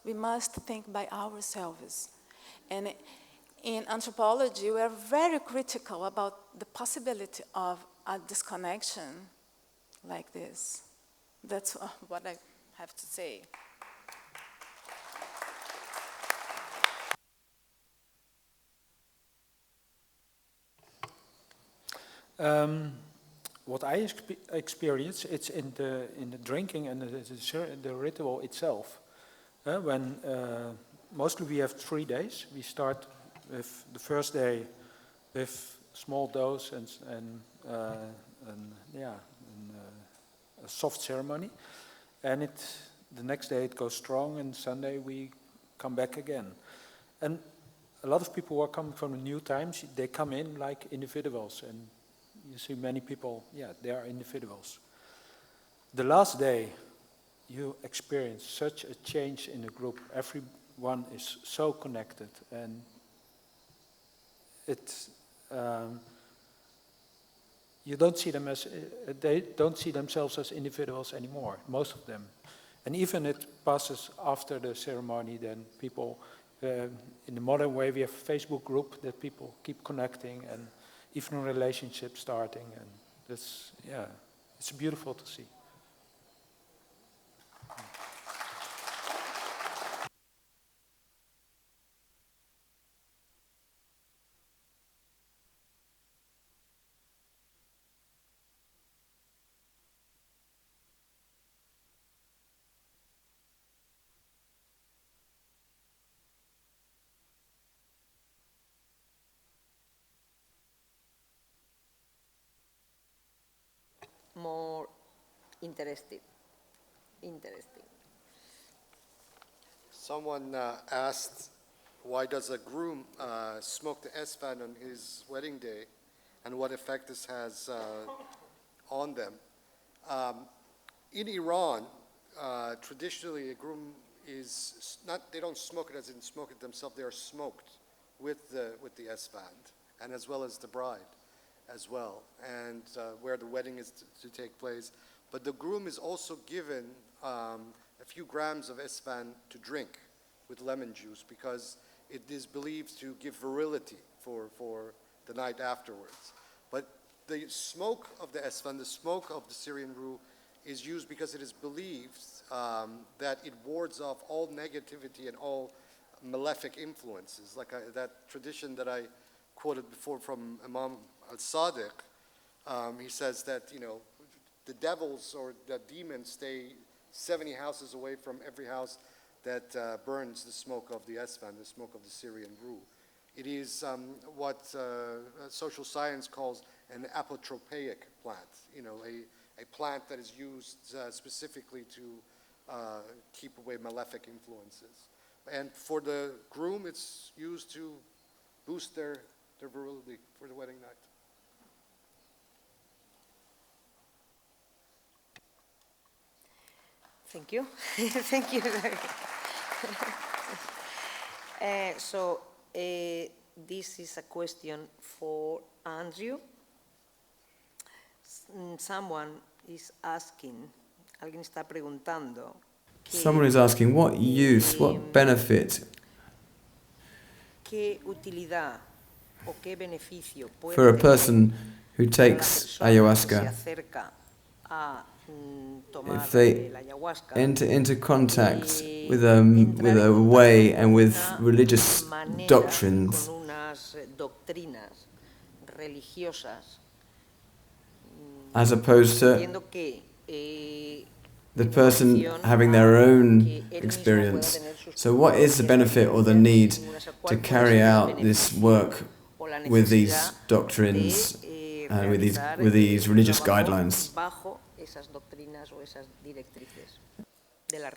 we must think by ourselves. And in anthropology, we are very critical about the possibility of a disconnection like this. That's what I have to say.
What I experience, it's in the drinking and the ritual itself. When mostly we have 3 days. We start with the first day with small dose and a soft ceremony, and the next day it goes strong, and Sunday we come back again. And a lot of people who are coming from the new times, they come in like individuals, and you see many people, they are individuals. The last day, you experience such a change in the group. Everyone is so connected, and it's you don't see them as they don't see themselves as individuals anymore. Most of them, and even it passes after the ceremony. Then people, in the modern way, we have a Facebook group that people keep connecting and even relationships starting, and that's it's beautiful to see.
More interesting.
Someone asked, why does a groom smoke the S-fan on his wedding day, and what effect this has on them. In Iran, traditionally a groom is not, they don't smoke it as in smoke it themselves, they are smoked with the esfand, and as well as the bride as well, and where the wedding is to take place. But the groom is also given a few grams of esfand to drink with lemon juice, because it is believed to give virility for the night afterwards. But the smoke of the esfand, the smoke of the Syrian rue, is used because it is believed that it wards off all negativity and all malefic influences. Like that tradition that I quoted before from Imam al-Sadiq, he says that, you know, the devils or the demons stay 70 houses away from every house that burns the smoke of the esfand, the smoke of the Syrian rue. It is what social science calls an apotropaic plant, you know, a plant that is used specifically to keep away malefic influences. And for the groom, it's used to boost their virility for the wedding night.
Thank you. Thank you. So this is a question for Andrew. Someone is asking, alguien está preguntando.
Someone is asking, what use, what benefit
¿Qué utilidad o qué beneficio puede
for a
tener
person who
para la
takes
persona que se
ayahuasca
acerca a tomar
if they
la ayahuasca,
enter into contact with a way and with religious doctrines,
con unas doctrinas religiosas,
as opposed to
entiendo que
the person having their own experience. So what is the benefit or the need to carry out this work with these doctrines and with these religious guidelines?
bajo esas doctrinas o esas directrices del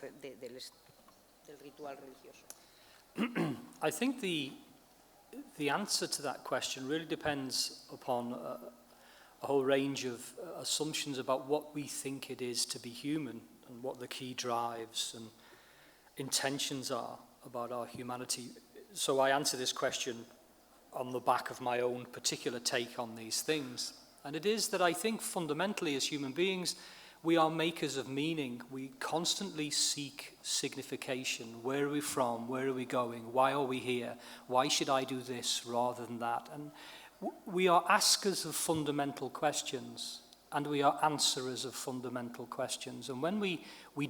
ritual religioso?
I think the answer to that question really depends upon a whole range of assumptions about what we think it is to be human and what the key drives and intentions are about our humanity. So I answer this question on the back of my own particular take on these things. And it is that I think fundamentally as human beings, we are makers of meaning. We constantly seek signification. Where are we from? Where are we going? Why are we here? Why should I do this rather than that? And we are askers of fundamental questions, and we are answerers of fundamental questions. And when we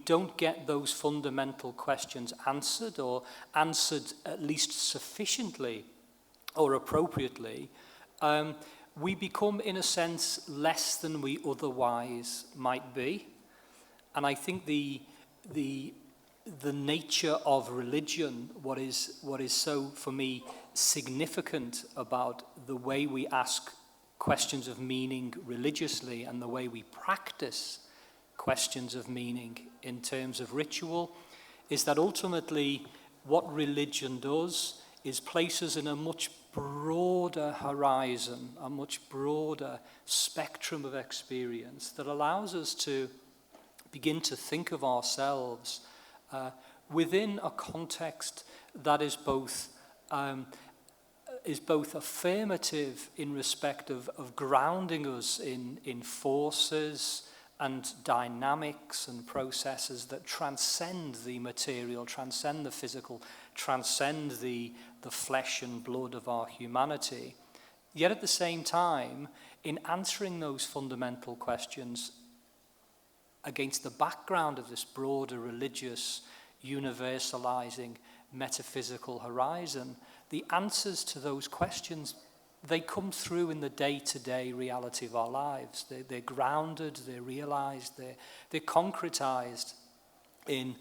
don't get those fundamental questions answered, or answered at least sufficiently or appropriately, we become, in a sense, less than we otherwise might be. And I think the nature of religion, what is so, for me, significant about the way we ask questions of meaning religiously and the way we practice questions of meaning in terms of ritual, is that ultimately what religion does is place us in a much broader horizon, a much broader spectrum of experience that allows us to begin to think of ourselves within a context that is both affirmative in respect of grounding us in forces and dynamics and processes that transcend the material, transcend the physical, transcend the flesh and blood of our humanity. Yet at the same time, in answering those fundamental questions against the background of this broader religious, universalizing, metaphysical horizon, the answers to those questions, they come through in the day-to-day reality of our lives. They're grounded, they're realized, they're concretized in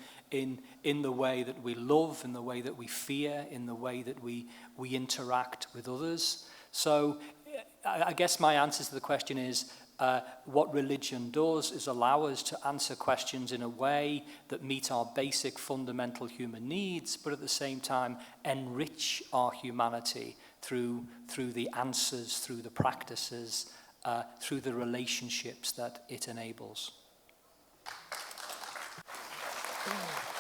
the way that we love, in the way that we fear, in the way that we interact with others. So I guess my answer to the question is, what religion does is allow us to answer questions in a way that meet our basic fundamental human needs, but at the same time enrich our humanity through the answers, through the practices, through the relationships that it enables.
you.